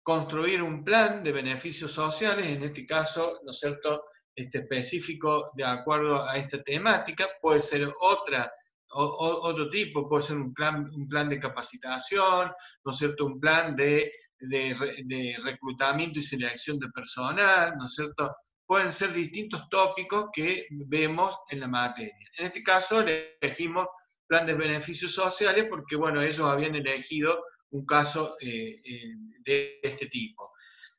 construir un plan de beneficios sociales, en este caso, ¿no es cierto?, específico de acuerdo a esta temática, puede ser otro tipo, puede ser un plan de capacitación, ¿no es cierto?, un plan de reclutamiento y selección de personal, ¿no es cierto?, pueden ser distintos tópicos que vemos en la materia. En este caso elegimos plan de beneficios sociales porque, bueno, ellos habían elegido un caso de este tipo.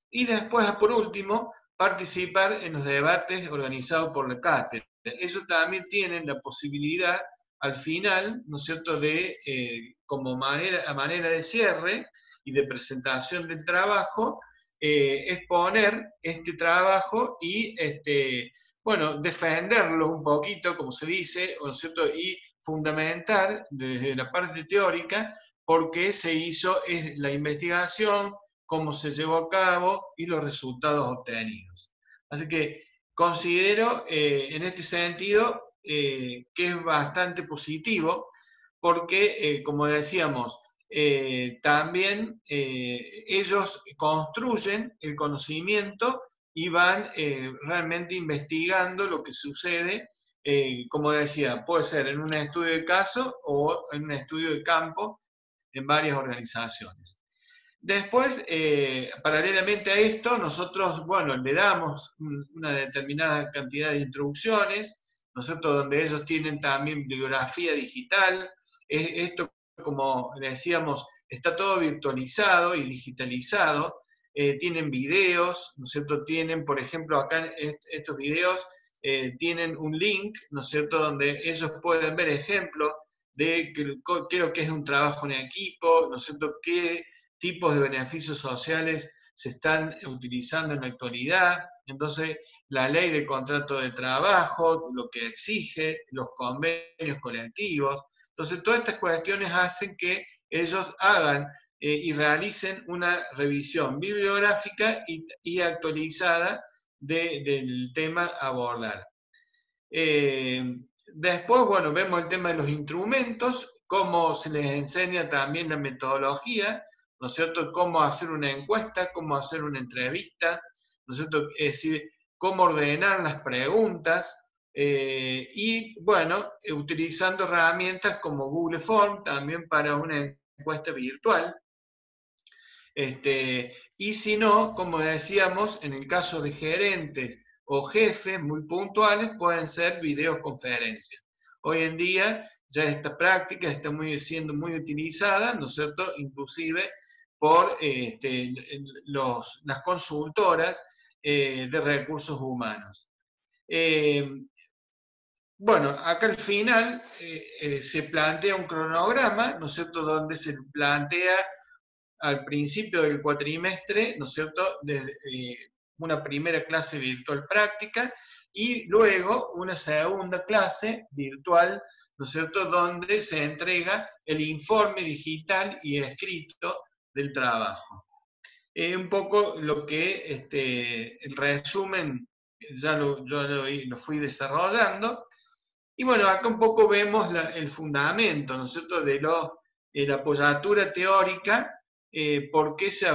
Y después, por último, participar en los debates organizados por la cátedra. Ellos también tienen la posibilidad, al final, ¿no es cierto?, de, como manera de cierre y de presentación del trabajo, exponer este trabajo y, bueno, defenderlo un poquito, como se dice, ¿no es cierto?, y fundamentar desde la parte teórica por qué se hizo la investigación, cómo se llevó a cabo y los resultados obtenidos. Así que considero en este sentido que es bastante positivo porque, como decíamos, también ellos construyen el conocimiento y van realmente investigando lo que sucede, como decía, puede ser en un estudio de caso o en un estudio de campo en varias organizaciones. Después, paralelamente a esto, nosotros, bueno, le damos una determinada cantidad de instrucciones, ¿no es cierto?, donde ellos tienen también bibliografía digital. Esto, como decíamos, está todo virtualizado y digitalizado, tienen videos, ¿no es cierto?, tienen, por ejemplo, acá estos videos tienen un link, ¿no es cierto?, donde ellos pueden ver ejemplos de qué es lo que es un trabajo en equipo, ¿no es cierto?, qué tipos de beneficios sociales se están utilizando en la actualidad. Entonces, la ley de contrato de trabajo, lo que exige, los convenios colectivos. Entonces, todas estas cuestiones hacen que ellos hagan y realicen una revisión bibliográfica y actualizada del tema a abordar. Después, bueno, vemos el tema de los instrumentos, cómo se les enseña también la metodología, ¿no es cierto?, cómo hacer una encuesta, cómo hacer una entrevista, ¿no es cierto?, es decir, cómo ordenar las preguntas, y, bueno, utilizando herramientas como Google Form también para una encuesta virtual. Y si no, como decíamos, en el caso de gerentes o jefes muy puntuales, pueden ser videoconferencias. Hoy en día ya esta práctica está siendo muy utilizada, ¿no es cierto?, inclusive por las consultoras de recursos humanos. Bueno, acá al final se plantea un cronograma, ¿no es cierto?, donde se plantea al principio del cuatrimestre, ¿no es cierto?, una primera clase virtual práctica y luego una segunda clase virtual, ¿no es cierto?, donde se entrega el informe digital y escrito del trabajo. Un poco lo que, el resumen, yo lo fui desarrollando. Y bueno, acá un poco vemos el fundamento, ¿no es cierto?, de la apoyatura teórica por qué se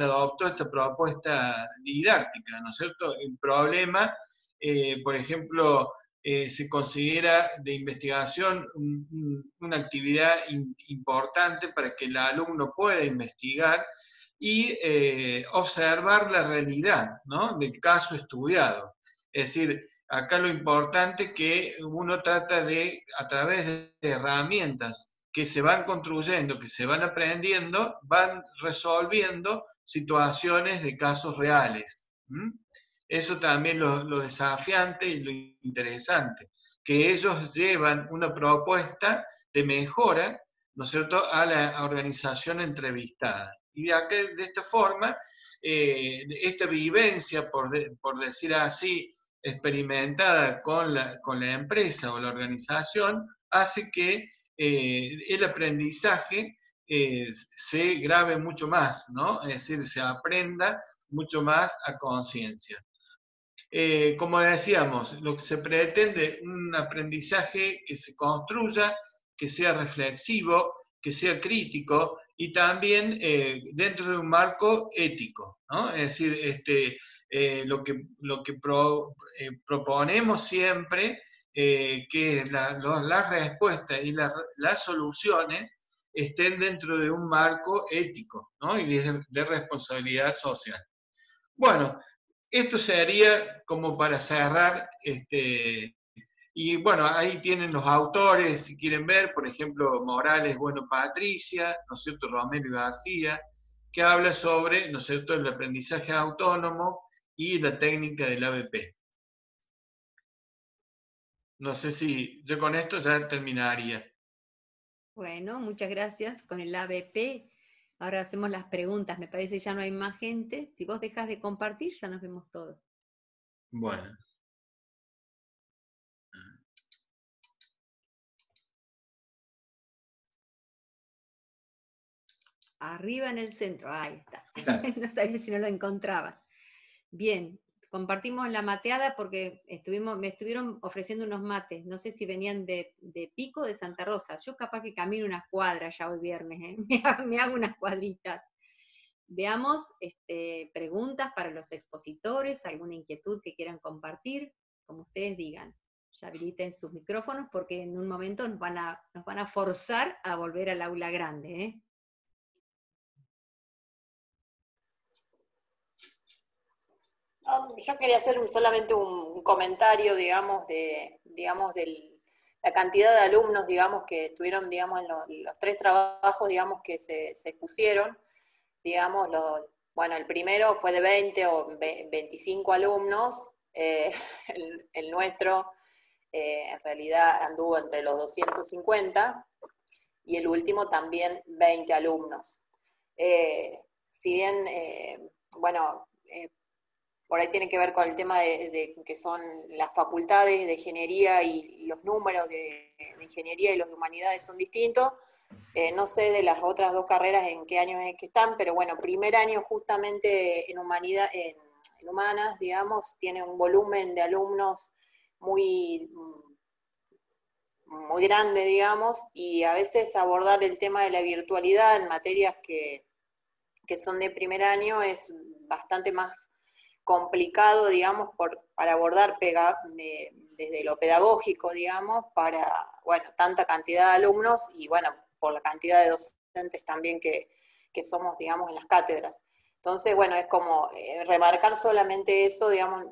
adoptó esta propuesta didáctica, ¿no es cierto? El problema, por ejemplo, se considera de investigación una actividad importante para que el alumno pueda investigar y observar la realidad, ¿no?, del caso estudiado. Es decir, acá lo importante es que uno trata de, a través de herramientas que se van construyendo, que se van aprendiendo, van resolviendo situaciones de casos reales. Eso también lo desafiante y lo interesante, que ellos llevan una propuesta de mejora, ¿no es cierto?, a la organización entrevistada. Y de esta forma, esta vivencia, por decir así, experimentada con la empresa o la organización, hace que el aprendizaje se grabe mucho más, ¿no? Es decir, se aprenda mucho más a conciencia. Como decíamos, lo que se pretende, un aprendizaje que se construya, que sea reflexivo, que sea crítico y también dentro de un marco ético, ¿no? Es decir, lo que proponemos siempre, que las respuestas y las soluciones estén dentro de un marco ético, ¿no?, y de responsabilidad social. Bueno, esto sería como para cerrar, y bueno, ahí tienen los autores, si quieren ver, por ejemplo, Morales, Bueno, Patricia, ¿no es cierto?, Romero y García, que habla sobre, ¿no es cierto?, el aprendizaje autónomo y la técnica del ABP. No sé si yo con esto ya terminaría. Bueno, muchas gracias con el ABP. Ahora hacemos las preguntas, me parece ya no hay más gente. Si vos dejas de compartir, ya nos vemos todos. Bueno. Arriba en el centro, ahí está. No sabía si no lo encontrabas. Bien, compartimos la mateada porque me estuvieron ofreciendo unos mates. No sé si venían de Pico o de Santa Rosa. Yo capaz que camino unas cuadras ya hoy viernes, ¿eh? Me hago unas cuadritas. Veamos preguntas para los expositores, alguna inquietud que quieran compartir, como ustedes digan. Ya habiliten sus micrófonos porque en un momento nos van a forzar a volver al aula grande, ¿eh? Yo quería hacer solamente un comentario, digamos, de la cantidad de alumnos, digamos, que estuvieron, digamos, en los 3 trabajos, digamos, que se expusieron. Digamos, bueno, el primero fue de 20 o 25 alumnos, el nuestro en realidad anduvo entre los 250, y el último también 20 alumnos. Si bien, bueno, por ahí tiene que ver con el tema de que son las facultades de ingeniería y los números de ingeniería y los de humanidades son distintos. No sé de las otras 2 carreras en qué año es que están, pero bueno, primer año justamente en humanas, digamos, tiene un volumen de alumnos muy grande, digamos, y a veces abordar el tema de la virtualidad en materias que son de primer año es bastante más complicado, digamos, para abordar desde lo pedagógico, digamos, para, bueno, tanta cantidad de alumnos y, bueno, por la cantidad de docentes también que somos, digamos, en las cátedras. Entonces, bueno, es como remarcar solamente eso, digamos,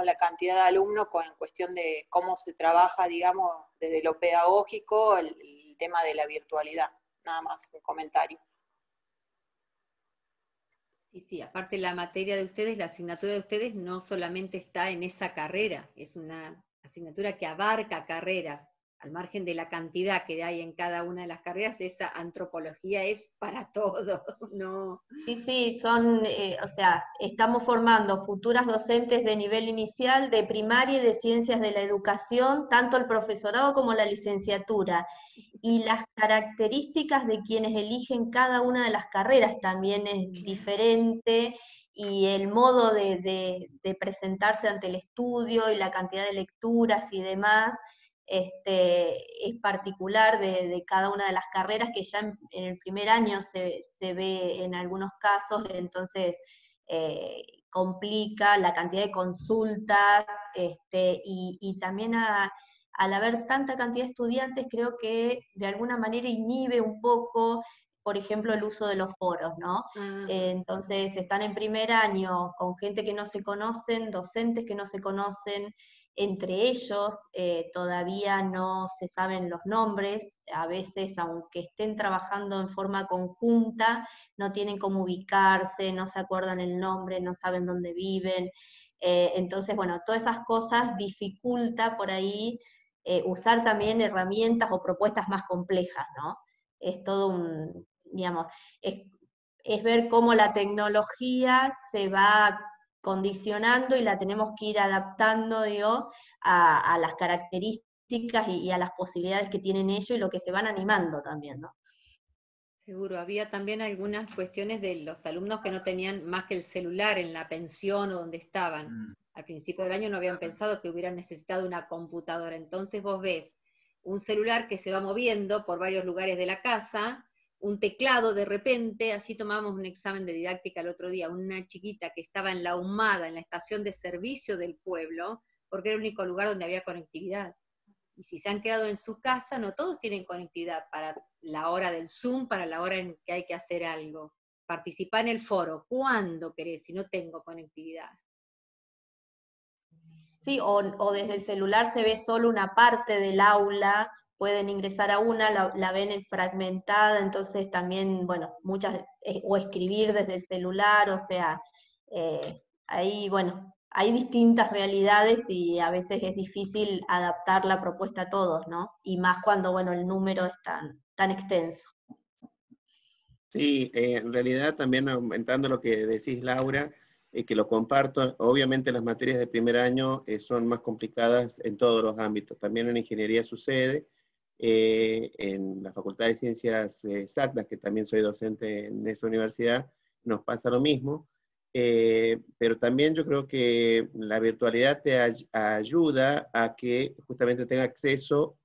la cantidad de alumnos en cuestión de cómo se trabaja, digamos, desde lo pedagógico, el tema de la virtualidad. Nada más, un comentario. Sí, aparte la materia de ustedes, la asignatura de ustedes no solamente está en esa carrera, es una asignatura que abarca carreras, al margen de la cantidad que hay en cada una de las carreras, esa antropología es para todos, ¿no? Sí, o sea, estamos formando futuras docentes de nivel inicial, de primaria y de ciencias de la educación, tanto el profesorado como la licenciatura. Y las características de quienes eligen cada una de las carreras también es diferente, y el modo de presentarse ante el estudio y la cantidad de lecturas y demás es particular de cada una de las carreras, que ya en el primer año se ve en algunos casos, entonces complica la cantidad de consultas, y también al haber tanta cantidad de estudiantes, creo que de alguna manera inhibe un poco, por ejemplo, el uso de los foros, ¿no? Entonces están en primer año con gente que no se conocen, docentes que no se conocen, entre ellos todavía no se saben los nombres, a veces aunque estén trabajando en forma conjunta, no tienen cómo ubicarse, no se acuerdan el nombre, no saben dónde viven. Entonces, bueno, todas esas cosas dificulta por ahí usar también herramientas o propuestas más complejas, ¿no? Es todo un, digamos, es ver cómo la tecnología se va condicionando y la tenemos que ir adaptando, digo, a las características y a las posibilidades que tienen ellos y lo que se van animando también, ¿no? Seguro, había también algunas cuestiones de los alumnos que no tenían más que el celular en la pensión o donde estaban. Al principio del año no habían pensado que hubieran necesitado una computadora. Entonces vos ves un celular que se va moviendo por varios lugares de la casa, un teclado de repente, así tomamos un examen de didáctica el otro día, una chiquita que estaba en La Humada, en la estación de servicio del pueblo, porque era el único lugar donde había conectividad. Y si se han quedado en su casa, no todos tienen conectividad para la hora del Zoom, para la hora en que hay que hacer algo. Participa en el foro, ¿cuándo querés? Si no tengo conectividad. Sí, o desde el celular se ve solo una parte del aula, pueden ingresar a una, la ven fragmentada, entonces también, bueno, muchas, o escribir desde el celular, o sea, ahí, bueno, hay distintas realidades y a veces es difícil adaptar la propuesta a todos, ¿no? Y más cuando, bueno, el número es tan extenso. Sí, en realidad también aumentando lo que decís, Laura, que lo comparto, obviamente las materias de primer año son más complicadas en todos los ámbitos, también en ingeniería sucede, en la Facultad de Ciencias Exactas, que también soy docente en esa universidad, nos pasa lo mismo, pero también yo creo que la virtualidad te ayuda a que justamente tenga acceso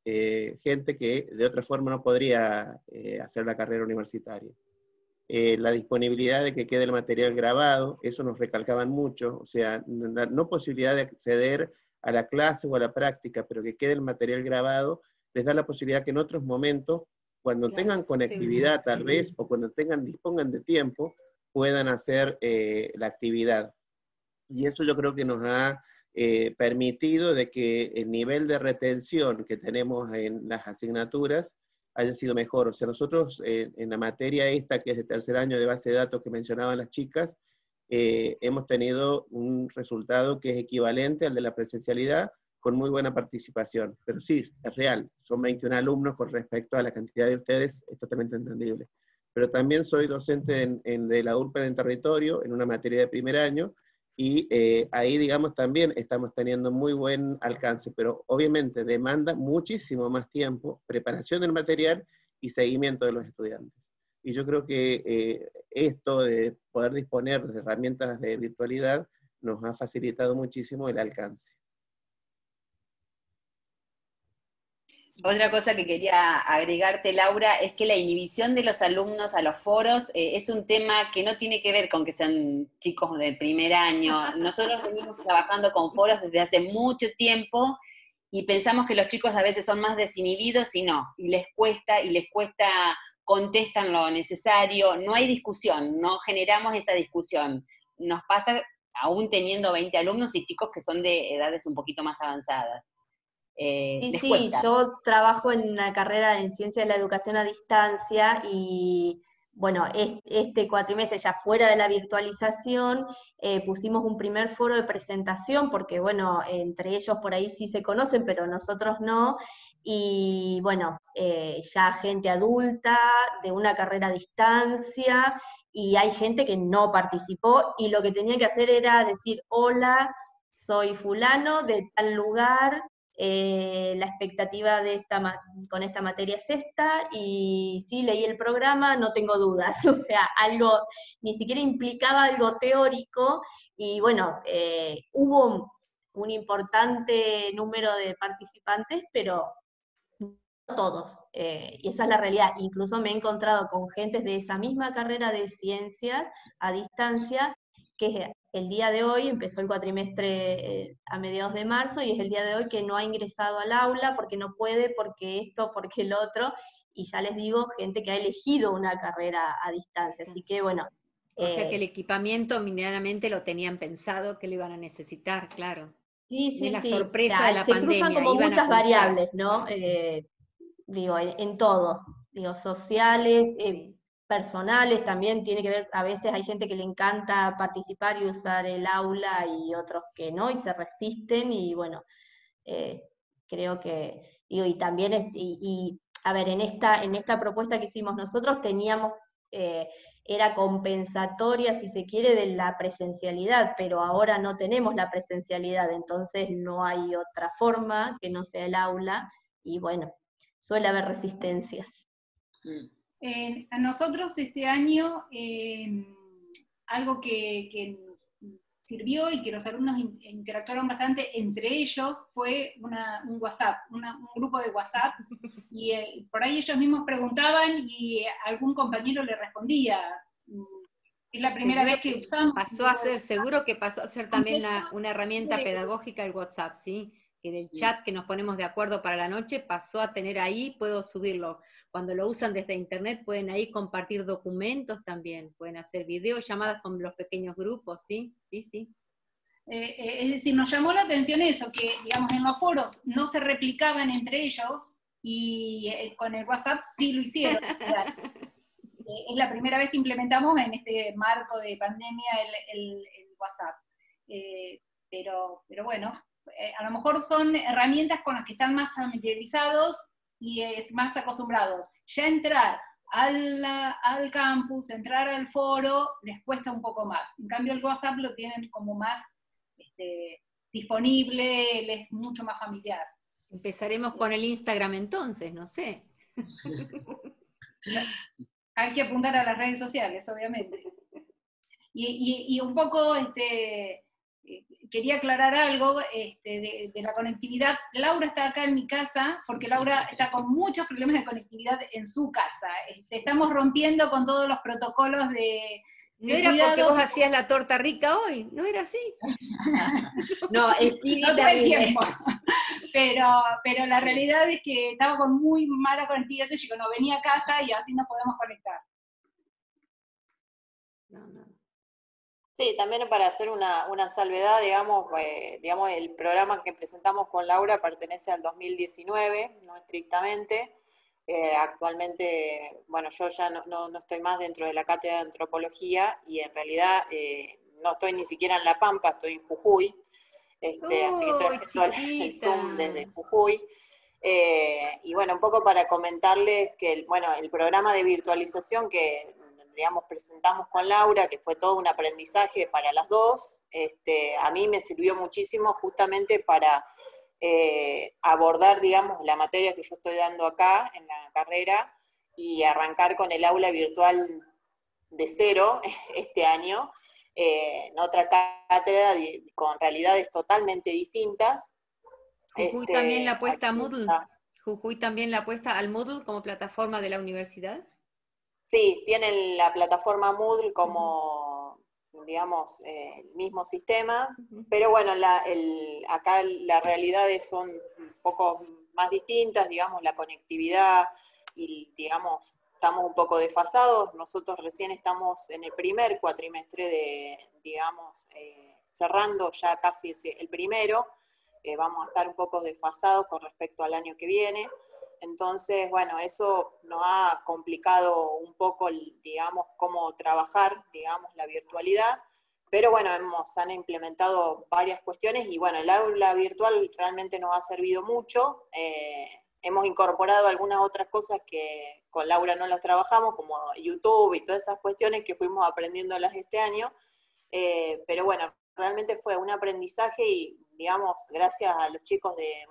gente que de otra forma no podría hacer la carrera universitaria. La disponibilidad de que quede el material grabado, eso nos recalcaban mucho, o sea, la no posibilidad de acceder a la clase o a la práctica, pero que quede el material grabado, les da la posibilidad que en otros momentos, cuando tengan conectividad tal vez, o cuando dispongan de tiempo, puedan hacer la actividad. Y eso yo creo que nos ha permitido de que el nivel de retención que tenemos en las asignaturas haya sido mejor. O sea, nosotros en la materia esta, que es de tercer año de base de datos que mencionaban las chicas, hemos tenido un resultado que es equivalente al de la presencialidad, con muy buena participación. Pero sí, es real, son 21 alumnos con respecto a la cantidad de ustedes, es totalmente entendible. Pero también soy docente de la URPA en territorio, en una materia de primer año, y ahí, digamos, también estamos teniendo muy buen alcance, pero obviamente demanda muchísimo más tiempo, preparación del material y seguimiento de los estudiantes. Y yo creo que esto de poder disponer de herramientas de virtualidad nos ha facilitado muchísimo el alcance. Otra cosa que quería agregarte, Laura, es que la inhibición de los alumnos a los foros es un tema que no tiene que ver con que sean chicos de primer año. Nosotros venimos trabajando con foros desde hace mucho tiempo y pensamos que los chicos a veces son más desinhibidos y no, y les cuesta, contestan lo necesario, no hay discusión, no generamos esa discusión. Nos pasa aún teniendo 20 alumnos y chicos que son de edades un poquito más avanzadas. Sí, yo trabajo en una carrera en Ciencias de la Educación a Distancia y, bueno, este cuatrimestre ya fuera de la virtualización, pusimos un primer foro de presentación, porque, bueno, entre ellos por ahí sí se conocen, pero nosotros no, y, bueno, ya gente adulta, de una carrera a distancia, y hay gente que no participó, y lo que tenía que hacer era decir, hola, soy fulano de tal lugar, la expectativa de con esta materia es esta, y sí, leí el programa, no tengo dudas, o sea, algo, ni siquiera implicaba algo teórico, y bueno, hubo un importante número de participantes, pero no todos, y esa es la realidad. Incluso me he encontrado con gentes de esa misma carrera de ciencias a distancia, que el día de hoy, empezó el cuatrimestre a mediados de marzo, y es el día de hoy que no ha ingresado al aula porque no puede, porque esto, porque el otro, y ya les digo, gente que ha elegido una carrera a distancia, así que bueno. O sea que el equipamiento medianamente lo tenían pensado que lo iban a necesitar, claro. Sí, sí, es la sí. sorpresa de la se pandemia. cruzan como iban a muchas cruzar. variables, ¿no? Digo, en todo. Digo, sociales, personales también, tiene que ver, a veces hay gente que le encanta participar y usar el aula y otros que no, y se resisten, y bueno, creo que, digo, y también, a ver, en esta propuesta que hicimos nosotros teníamos, era compensatoria, si se quiere, de la presencialidad, pero ahora no tenemos la presencialidad, entonces no hay otra forma que no sea el aula, y bueno, suele haber resistencias. A nosotros este año, algo que sirvió y que los alumnos interactuaron bastante entre ellos fue un WhatsApp, un grupo de WhatsApp, y por ahí ellos mismos preguntaban y algún compañero le respondía. Es la primera vez que usamos. Seguro que pasó a ser también una herramienta pedagógica el WhatsApp, ¿sí? Que del chat que nos ponemos de acuerdo para la noche pasó a tener ahí, puedo subirlo. Cuando lo usan desde internet pueden ahí compartir documentos también, pueden hacer videollamadas con los pequeños grupos, ¿sí? Sí, sí. Es decir, nos llamó la atención eso, que digamos en los foros no se replicaban entre ellos, y con el WhatsApp sí lo hicieron. Es la primera vez que implementamos en este marco de pandemia el WhatsApp. Pero bueno, a lo mejor son herramientas con las que están más familiarizados y más acostumbrados. Ya entrar al campus, entrar al foro, les cuesta un poco más. En cambio el WhatsApp lo tienen como más disponible, les es mucho más familiar. Empezaremos con el Instagram entonces, no sé. Hay que apuntar a las redes sociales, obviamente. Y un poco quería aclarar algo de la conectividad. Laura está acá en mi casa, porque Laura está con muchos problemas de conectividad en su casa. Estamos rompiendo con todos los protocolos de ¿No era cuidado. Porque vos hacías la torta rica hoy? ¿No era así? No, Speedy no todo el tiempo. Pero la Sí. realidad es que estaba con muy mala conectividad, y yo no venía a casa y así nos podemos conectar. No. Sí, también para hacer una salvedad, digamos, el programa que presentamos con Laura pertenece al 2019, no estrictamente. Actualmente, bueno, yo ya no estoy más dentro de la cátedra de antropología, y en realidad no estoy ni siquiera en La Pampa, estoy en Jujuy, así que estoy haciendo el Zoom desde Jujuy. Y bueno, un poco para comentarles que el programa de virtualización que, digamos, presentamos con Laura, que fue todo un aprendizaje para las dos, a mí me sirvió muchísimo justamente para abordar, digamos, la materia que yo estoy dando acá en la carrera, y arrancar con el aula virtual de cero este año, en otra cátedra con realidades totalmente distintas. Jujuy también la apuesta a Moodle. Jujuy también la apuesta al Moodle como plataforma de la universidad. Sí, tienen la plataforma Moodle como, digamos, el mismo sistema, pero bueno, acá las realidades son un poco más distintas, digamos, la conectividad, y digamos, estamos un poco desfasados. Nosotros recién estamos en el primer cuatrimestre de, digamos, cerrando ya casi el primero, vamos a estar un poco desfasados con respecto al año que viene. Entonces, bueno, eso nos ha complicado un poco, digamos, cómo trabajar, digamos, la virtualidad, pero bueno, han implementado varias cuestiones, y bueno, el aula virtual realmente nos ha servido mucho. Hemos incorporado algunas otras cosas que con Laura no las trabajamos, como YouTube y todas esas cuestiones que fuimos aprendiéndolas este año, pero bueno, realmente fue un aprendizaje, y digamos, gracias a los chicos de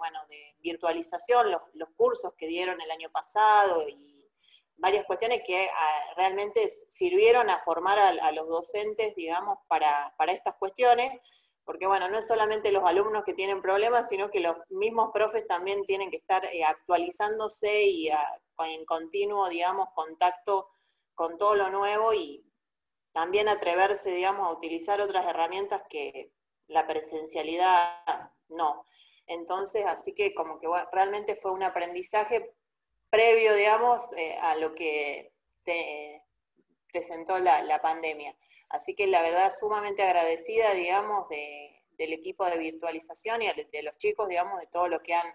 virtualización, los cursos que dieron el año pasado, y varias cuestiones que realmente sirvieron a formar a los docentes, digamos, para estas cuestiones, porque bueno, no es solamente los alumnos que tienen problemas, sino que los mismos profes también tienen que estar actualizándose y en continuo, digamos, contacto con todo lo nuevo y también atreverse, digamos, a utilizar otras herramientas que la presencialidad no. Entonces, así que como que bueno, realmente fue un aprendizaje previo, digamos, a lo que presentó la pandemia. Así que la verdad sumamente agradecida, digamos, del equipo de virtualización y de los chicos, digamos, de todo lo que han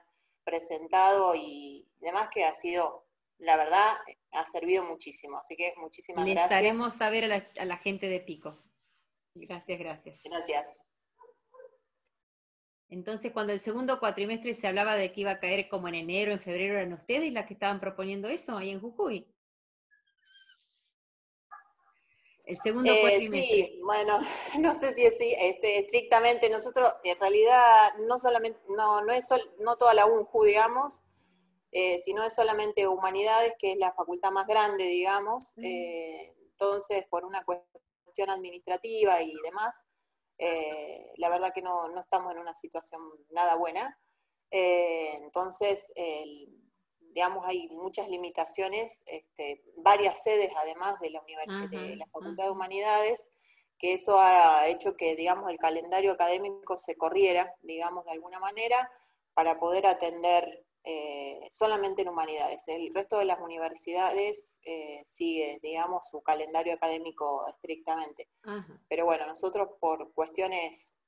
presentado y demás, que ha sido, la verdad, ha servido muchísimo. Así que muchísimas gracias. Estaremos a ver a la gente de Pico. Gracias, gracias. Gracias. Entonces, cuando el segundo cuatrimestre se hablaba de que iba a caer como en enero, en febrero, ¿eran ustedes las que estaban proponiendo eso ahí en Jujuy? El segundo cuatrimestre. Sí, bueno, no sé si es estrictamente. Nosotros, en realidad, no solamente, no toda la UNJU, digamos, sino es solamente Humanidades, que es la facultad más grande, digamos. Entonces, por una cuestión administrativa y demás, la verdad que no estamos en una situación nada buena. Entonces, digamos, hay muchas limitaciones, varias sedes además de la Facultad de Humanidades, que eso ha hecho que, digamos, el calendario académico se corriera, digamos, de alguna manera, para poder atender solamente en Humanidades. El resto de las universidades sigue, digamos, su calendario académico estrictamente. Pero bueno, nosotros por cuestiones,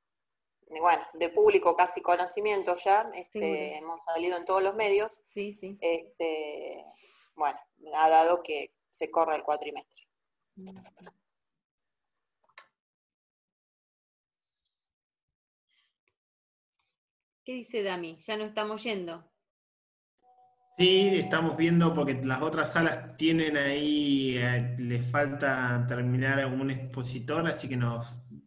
bueno, de público casi conocimiento ya, hemos salido en todos los medios, bueno, ha dado que se corra el cuatrimestre. ¿Qué dice Dami? ¿Ya no estamos yendo? Sí, estamos viendo porque las otras salas tienen ahí, les falta terminar un expositor, así que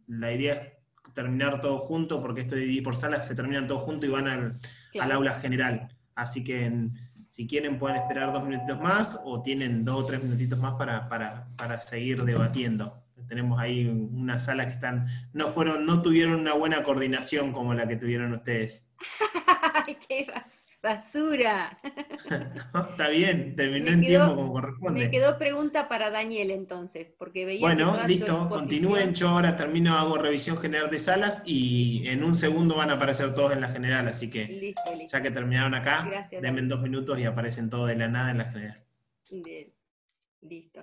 la idea es terminar todo junto, porque esto de dividir por salas se terminan todos juntos y van al aula general. Así que si quieren pueden esperar 2 minutitos más o tienen 2 o 3 minutitos más para seguir debatiendo. Tenemos ahí una sala que no tuvieron una buena coordinación como la que tuvieron ustedes. ¡Ay, qué basura! No, está bien, terminó en tiempo como corresponde. Me quedó pregunta para Daniel entonces, porque veía que bueno, toda listo, su exposición... continúen, yo ahora termino, hago revisión general de salas y en un segundo van a aparecer todos en la general, así que listo. Ya que terminaron acá, gracias, denme 2 minutos y aparecen todos de la nada en la general. Bien, listo.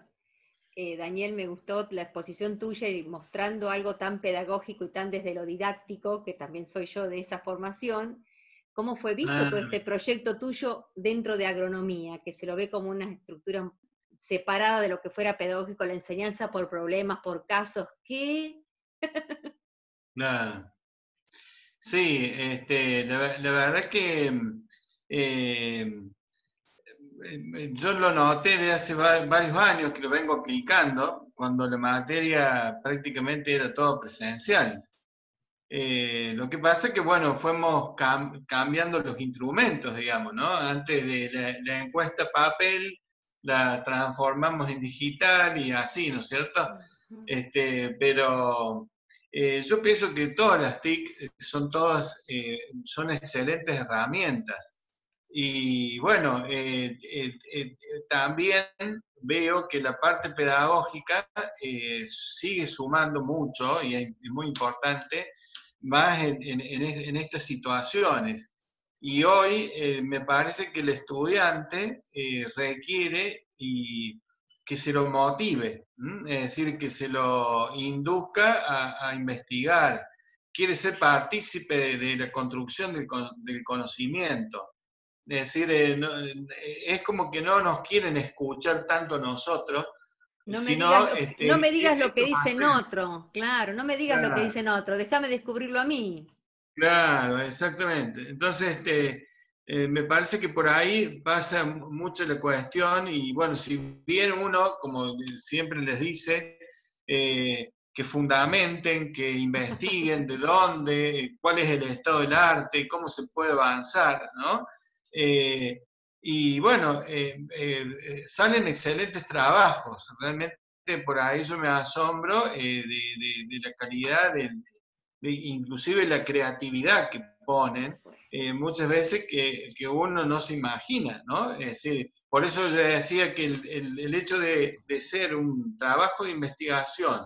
Daniel, me gustó la exposición tuya y mostrando algo tan pedagógico y tan desde lo didáctico, que también soy yo de esa formación. ¿Cómo fue visto todo este proyecto tuyo dentro de agronomía, que se lo ve como una estructura separada de lo que fuera pedagógico, la enseñanza por problemas, por casos? ¿Qué? Claro. Sí, la verdad que yo lo noté desde hace varios años que lo vengo aplicando, cuando la materia prácticamente era todo presencial. Lo que pasa es que, bueno, fuimos cambiando los instrumentos, digamos, ¿no? Antes de la encuesta papel, la transformamos en digital y así, ¿no es cierto? Pero yo pienso que todas las TIC son excelentes herramientas. Y bueno, también veo que la parte pedagógica sigue sumando mucho y es muy importante, más en estas situaciones. Y hoy me parece que el estudiante requiere que se lo motive, es decir, que se lo induzca a investigar, quiere ser partícipe de la construcción del conocimiento. Es decir, es como que no nos quieren escuchar tanto a nosotros, no me digas lo que dicen otro, claro, no me digas lo que dicen otro, déjame descubrirlo a mí. Claro, exactamente. Entonces, me parece que por ahí pasa mucho la cuestión y bueno, si bien uno, como siempre les dice, que fundamenten, que investiguen de dónde, cuál es el estado del arte, cómo se puede avanzar, ¿no? Y bueno, salen excelentes trabajos, realmente por ahí yo me asombro de la calidad inclusive la creatividad que ponen, muchas veces que uno no se imagina, ¿no? Es decir, por eso yo decía que el hecho de ser un trabajo de investigación,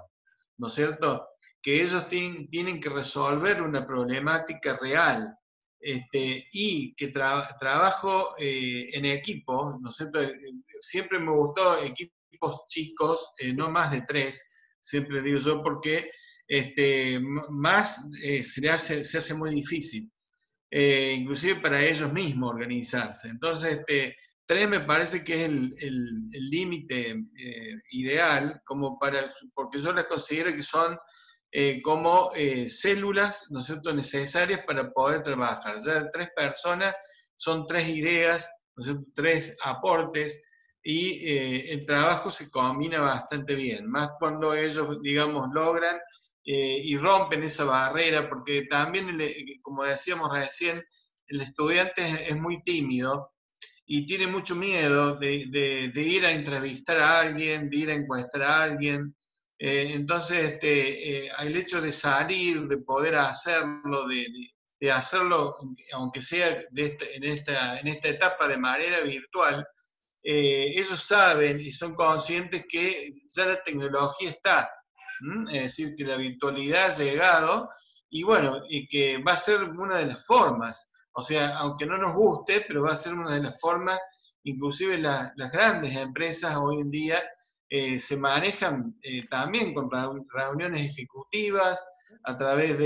¿no es cierto?, que ellos tienen que resolver una problemática real, y que trabajo en equipo, ¿no es cierto? Siempre me gustó equipos chicos, no más de 3, siempre digo yo, porque más se hace muy difícil, inclusive para ellos mismos organizarse. Entonces, 3 me parece que es el límite ideal, porque yo las considero que son como células, ¿no es cierto?, necesarias para poder trabajar. Ya 3 personas son 3 ideas, ¿no es cierto?, 3 aportes, y el trabajo se combina bastante bien, más cuando ellos, digamos, logran y rompen esa barrera, porque también, como decíamos recién, el estudiante es muy tímido y tiene mucho miedo de ir a entrevistar a alguien, de ir a encuestar a alguien. Entonces, el hecho de salir, de poder hacerlo, de hacerlo, aunque sea en esta etapa de manera virtual, ellos saben y son conscientes que ya la tecnología está, es decir, que la virtualidad ha llegado y bueno, y que va a ser una de las formas, o sea, aunque no nos guste, pero va a ser una de las formas, inclusive las grandes empresas hoy en día se manejan también con reuniones ejecutivas a través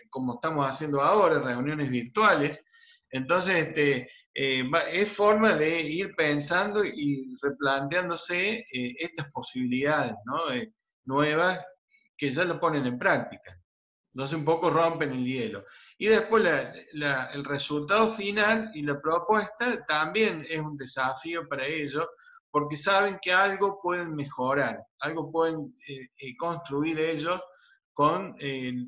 como estamos haciendo ahora, reuniones virtuales. Entonces, es forma de ir pensando y replanteándose estas posibilidades, ¿no?, nuevas que ya lo ponen en práctica. Entonces un poco rompen el hielo. Y después el resultado final y la propuesta también es un desafío para ellos, porque saben que algo pueden mejorar, algo pueden construir ellos con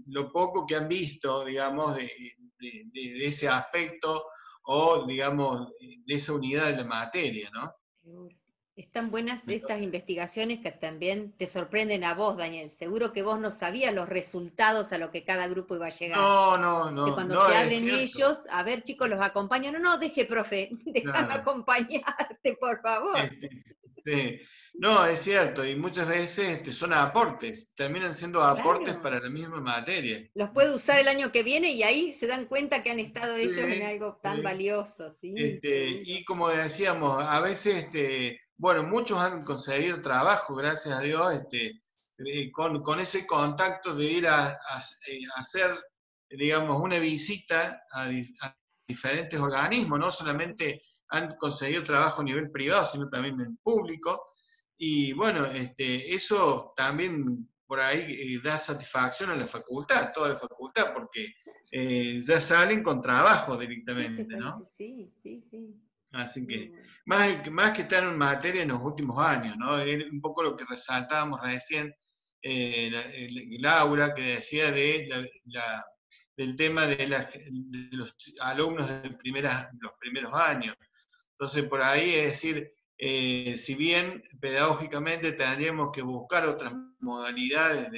lo poco que han visto, digamos, de ese aspecto o, digamos, de esa unidad de la materia, ¿no? Seguro. Están buenas estas investigaciones que también te sorprenden a vos, Daniel. Seguro que vos no sabías los resultados a lo que cada grupo iba a llegar. Que cuando se abren ellos, a ver, chicos, los acompaño. No, deje, profe, déjame acompañarte, por favor. Sí. No, es cierto, y muchas veces son aportes, terminan siendo aportes para la misma materia. Los puede usar el año que viene y ahí se dan cuenta que han estado ellos en algo tan valioso, ¿sí? Y como decíamos, a veces, bueno, muchos han conseguido trabajo, gracias a Dios, con ese contacto de ir a hacer, digamos, una visita a diferentes organismos, no solamente han conseguido trabajo a nivel privado, sino también en público, y bueno, eso también por ahí da satisfacción a la facultad, toda la facultad, porque ya salen con trabajo directamente, ¿no? Sí, sí, sí. Así que, más que estar en materia en los últimos años, ¿no? Es un poco lo que resaltábamos recién, Laura, que decía del tema de los alumnos de los primeros años. Entonces, por ahí es decir, si bien pedagógicamente tendríamos que buscar otras modalidades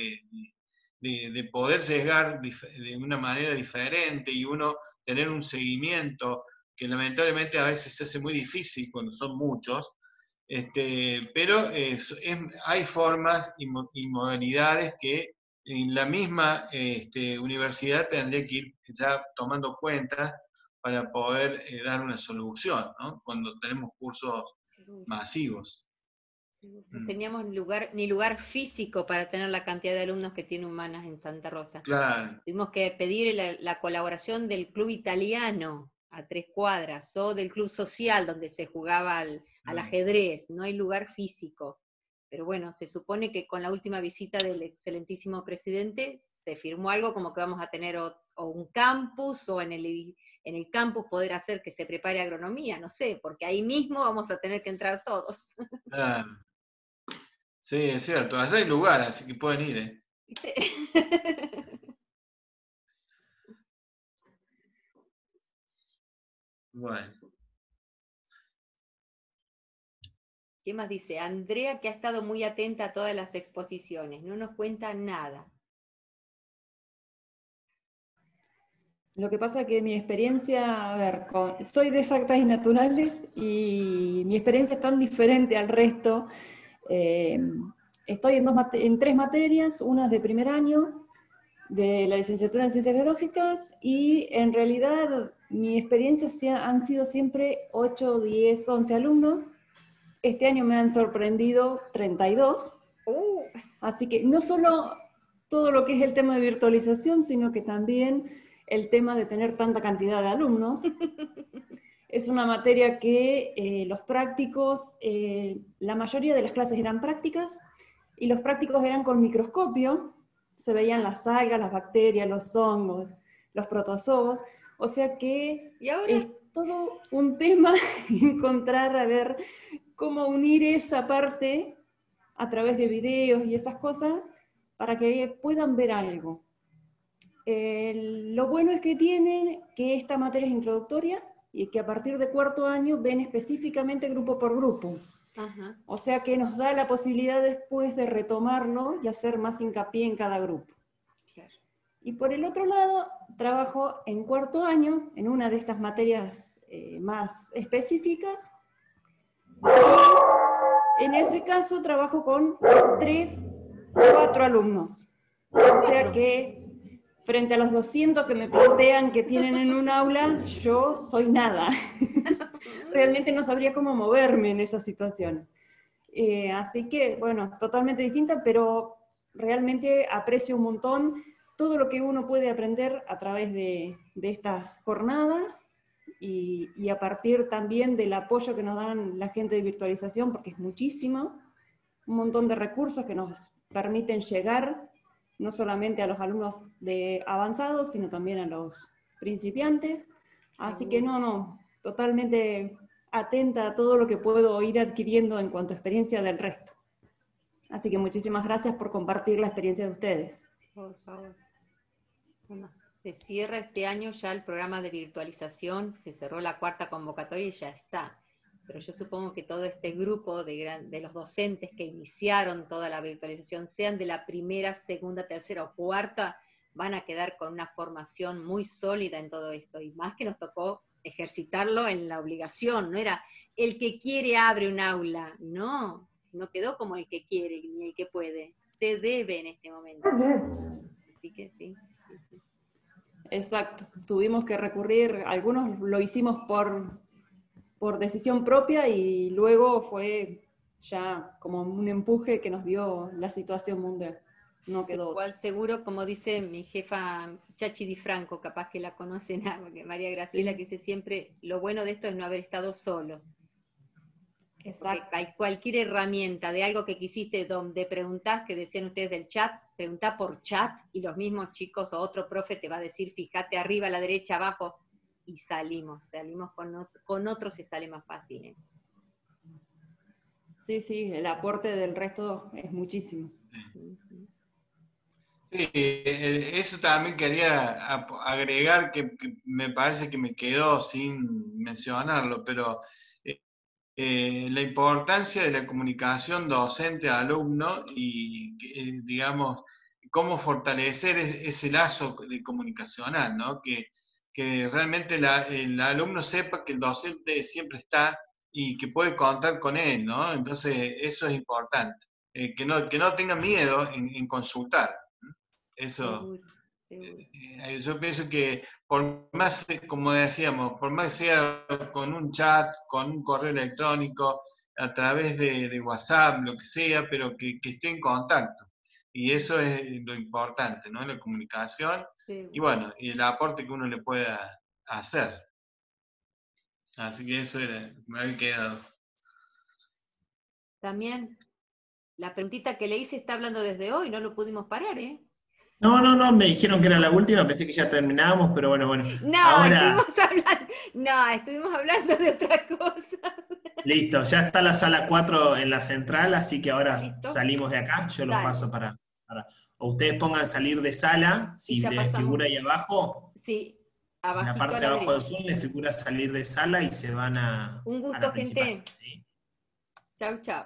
de poder llegar de una manera diferente y uno tener un seguimiento que lamentablemente a veces se hace muy difícil cuando son muchos, pero hay formas y modalidades que en la misma universidad tendría que ir ya tomando cuenta para poder dar una solución, ¿no?, cuando tenemos cursos masivos. No teníamos ni lugar físico para tener la cantidad de alumnos que tiene Humanas en Santa Rosa. Claro. Tuvimos que pedir la colaboración del club italiano a 3 cuadras, o del club social donde se jugaba al ajedrez. No hay lugar físico. Pero bueno, se supone que con la última visita del excelentísimo presidente se firmó algo como que vamos a tener o un campus, o en el campus poder hacer que se prepare agronomía, no sé, porque ahí mismo vamos a tener que entrar todos. Claro. Sí, es cierto, allá hay lugar, así que pueden ir, ¿eh? Bueno. ¿Qué más dice? Andrea, que ha estado muy atenta a todas las exposiciones, no nos cuenta nada. Lo que pasa que mi experiencia, a ver, soy de exactas y naturales y mi experiencia es tan diferente al resto. Estoy en 3 materias, una es de primer año, de la licenciatura en Ciencias Biológicas, y en realidad mi experiencia han sido siempre 8, 10, 11 alumnos. Este año me han sorprendido 32. Así que no solo todo lo que es el tema de virtualización, sino que también el tema de tener tanta cantidad de alumnos. Es una materia que los prácticos, la mayoría de las clases eran prácticas, y los prácticos eran con microscopio, se veían las algas, las bacterias, los hongos, los protozoos, o sea que es todo un tema encontrar, a ver, cómo unir esa parte a través de videos y esas cosas, para que puedan ver algo. Lo bueno es que tienen que esta materia es introductoria y que a partir de cuarto año ven específicamente grupo por grupo. Ajá. O sea que nos da la posibilidad después de retomarlo y hacer más hincapié en cada grupo. Claro. Y por el otro lado, trabajo en cuarto año, en una de estas materias más específicas. Y en ese caso trabajo con 3, 4 alumnos. O sea que frente a los 200 que me plantean que tienen en un aula, yo soy nada. Realmente no sabría cómo moverme en esa situación. Así que, bueno, totalmente distinta, pero realmente aprecio un montón todo lo que uno puede aprender a través de estas jornadas y a partir también del apoyo que nos dan la gente de virtualización, porque es muchísimo, un montón de recursos que nos permiten llegar no solamente a los alumnos de avanzados, sino también a los principiantes. Así que totalmente atenta a todo lo que puedo ir adquiriendo en cuanto a experiencia del resto. Así que muchísimas gracias por compartir la experiencia de ustedes. Por favor. Bueno, se cierra este año ya el programa de virtualización, se cerró la 4ª convocatoria y ya está. Pero yo supongo que todo este grupo de los docentes que iniciaron toda la virtualización, sean de la primera, segunda, tercera o cuarta, van a quedar con una formación muy sólida en todo esto, y más que nos tocó ejercitarlo en la obligación, no era el que quiere abre un aula, no quedó como el que quiere ni el que puede, se debe en este momento. Así que sí. Exacto, tuvimos que recurrir, algunos lo hicimos por decisión propia y luego fue ya como un empuje que nos dio la situación mundial. No quedó. Igual seguro, como dice mi jefa Chachi Di Franco, capaz que la conocen, María Graciela, que dice siempre, lo bueno de esto es no haber estado solos. Exacto. Porque hay cualquier herramienta de algo que quisiste, donde preguntás, que decían ustedes del chat, preguntá por chat y los mismos chicos o otro profe te va a decir, fíjate arriba, a la derecha, abajo, y salimos con otros se sale más fácil. ¿Eh? Sí, el aporte del resto es muchísimo. Sí, eso también quería agregar que me parece que me quedó sin mencionarlo, pero la importancia de la comunicación docente-alumno y, digamos, cómo fortalecer ese lazo comunicacional, ¿no? Que realmente el alumno sepa que el docente siempre está y que puede contar con él, ¿no? Entonces, eso es importante. Que no tenga miedo en consultar. Eso. Seguro. Yo pienso que por más, como decíamos, por más que sea con un chat, con un correo electrónico, a través de WhatsApp, lo que sea, pero que esté en contacto. Y eso es lo importante, ¿no? La comunicación y bueno, y el aporte que uno le pueda hacer. Así que eso me había quedado. También, la preguntita que le hice está hablando desde hoy, no lo pudimos parar, ¿eh? No, me dijeron que era la última, pensé que ya terminábamos, pero bueno. No, ahora... estuvimos hablando de otra cosa. Listo, ya está la sala 4 en la central, así que ahora ¿listo? Salimos de acá, yo los paso para... O ustedes pongan salir de sala, si les figura ahí abajo. Sí, en la parte de abajo del Zoom les figura salir de sala y se van a... Un gusto, a la principal, gente. ¿sí? Chau.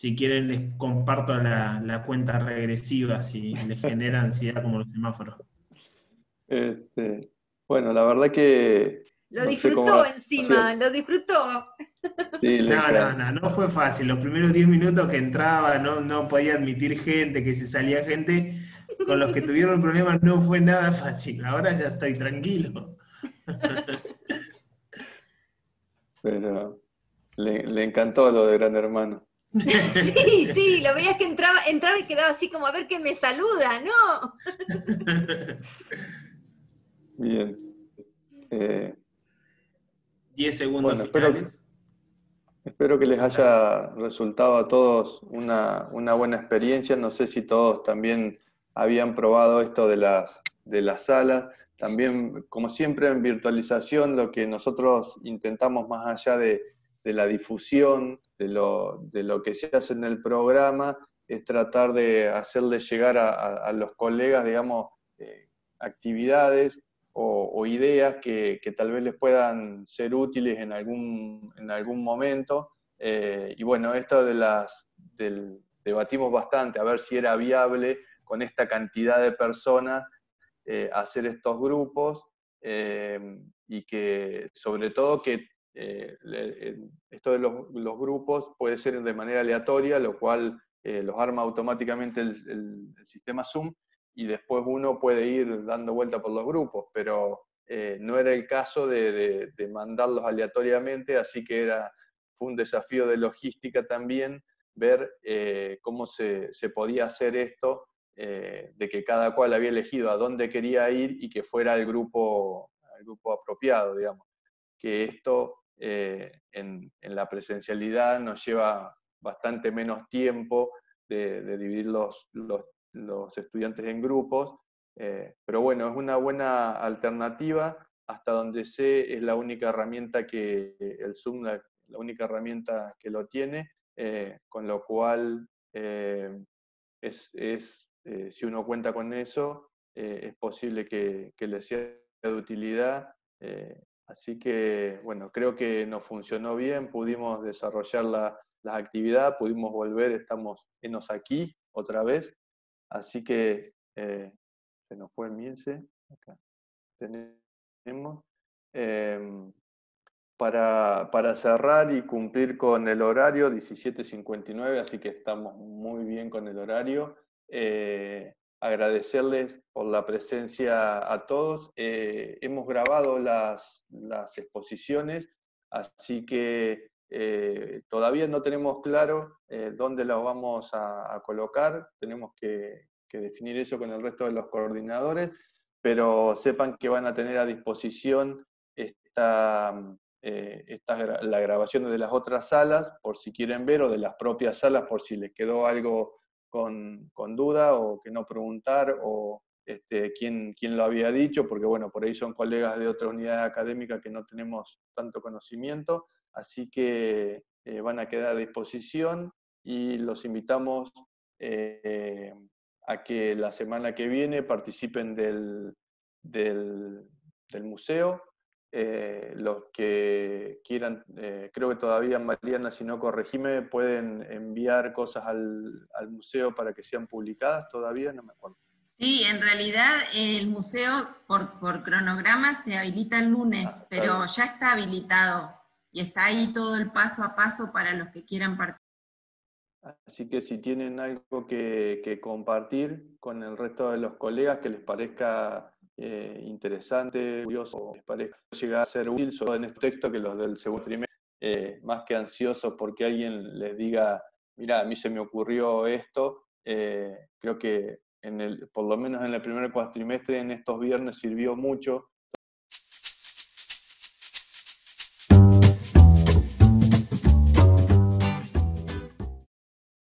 Si quieren les comparto la cuenta regresiva si les genera ansiedad como los semáforos. Bueno, la verdad que Lo no sé cómo disfrutó va a encima, ser. lo disfrutó. Sí, le encanta. No fue fácil. Los primeros 10 minutos que entraba no podía admitir gente, que se salía gente. Con los que tuvieron problemas no fue nada fácil. Ahora ya estoy tranquilo. Pero le encantó lo de Gran Hermano. Sí, sí, lo veías que entraba y quedaba así como a ver quién me saluda, ¿no? Bien. 10 segundos Bueno, finales. espero que les haya resultado a todos una buena experiencia. No sé si todos también habían probado esto de las salas. También, como siempre en virtualización, lo que nosotros intentamos más allá de la difusión, de lo que se hace en el programa, es tratar de hacerle llegar a los colegas, digamos, actividades o ideas que tal vez les puedan ser útiles en algún momento. Y bueno, esto debatimos bastante, a ver si era viable con esta cantidad de personas hacer estos grupos, y que sobre todo que esto de los grupos puede ser de manera aleatoria, lo cual los arma automáticamente el sistema Zoom, y después uno puede ir dando vuelta por los grupos, pero no era el caso de mandarlos aleatoriamente, así que fue un desafío de logística también ver cómo se podía hacer esto, de que cada cual había elegido a dónde quería ir y que fuera el grupo apropiado, digamos. Que esto en la presencialidad nos lleva bastante menos tiempo de dividir los estudiantes en grupos, pero bueno, es una buena alternativa. Hasta donde sé, es la única herramienta que el Zoom, la única herramienta que lo tiene, con lo cual si uno cuenta con eso, es posible que le sea de utilidad. Así que, bueno, creo que nos funcionó bien, pudimos desarrollar la actividad, pudimos volver, estamos aquí otra vez. Así que se nos fue el Miense. Acá tenemos. Para cerrar y cumplir con el horario, 17:59, así que estamos muy bien con el horario. Agradecerles por la presencia a todos. Hemos grabado las exposiciones, así que todavía no tenemos claro dónde las vamos a colocar. Tenemos que definir eso con el resto de los coordinadores, pero sepan que van a tener a disposición la grabación de las otras salas, por si quieren ver, o de las propias salas, por si les quedó algo con duda, o que no preguntar, o quién lo había dicho, porque bueno, por ahí son colegas de otra unidad académica que no tenemos tanto conocimiento, así que van a quedar a disposición, y los invitamos a que la semana que viene participen del museo. Los que quieran, creo que todavía, Mariana, si no corregime, pueden enviar cosas al museo para que sean publicadas todavía, no me acuerdo. Sí, en realidad el museo por cronograma se habilita el lunes, pero bien. ya está habilitado y está ahí todo el paso a paso para los que quieran participar. Así que si tienen algo que compartir con el resto de los colegas que les parezca interesante, curioso, les parezca llegar a ser útil, sobre en este texto, que los del segundo trimestre, más que ansiosos porque alguien les diga, mira, a mí se me ocurrió esto. Creo que por lo menos en el primer cuatrimestre, en estos viernes, sirvió mucho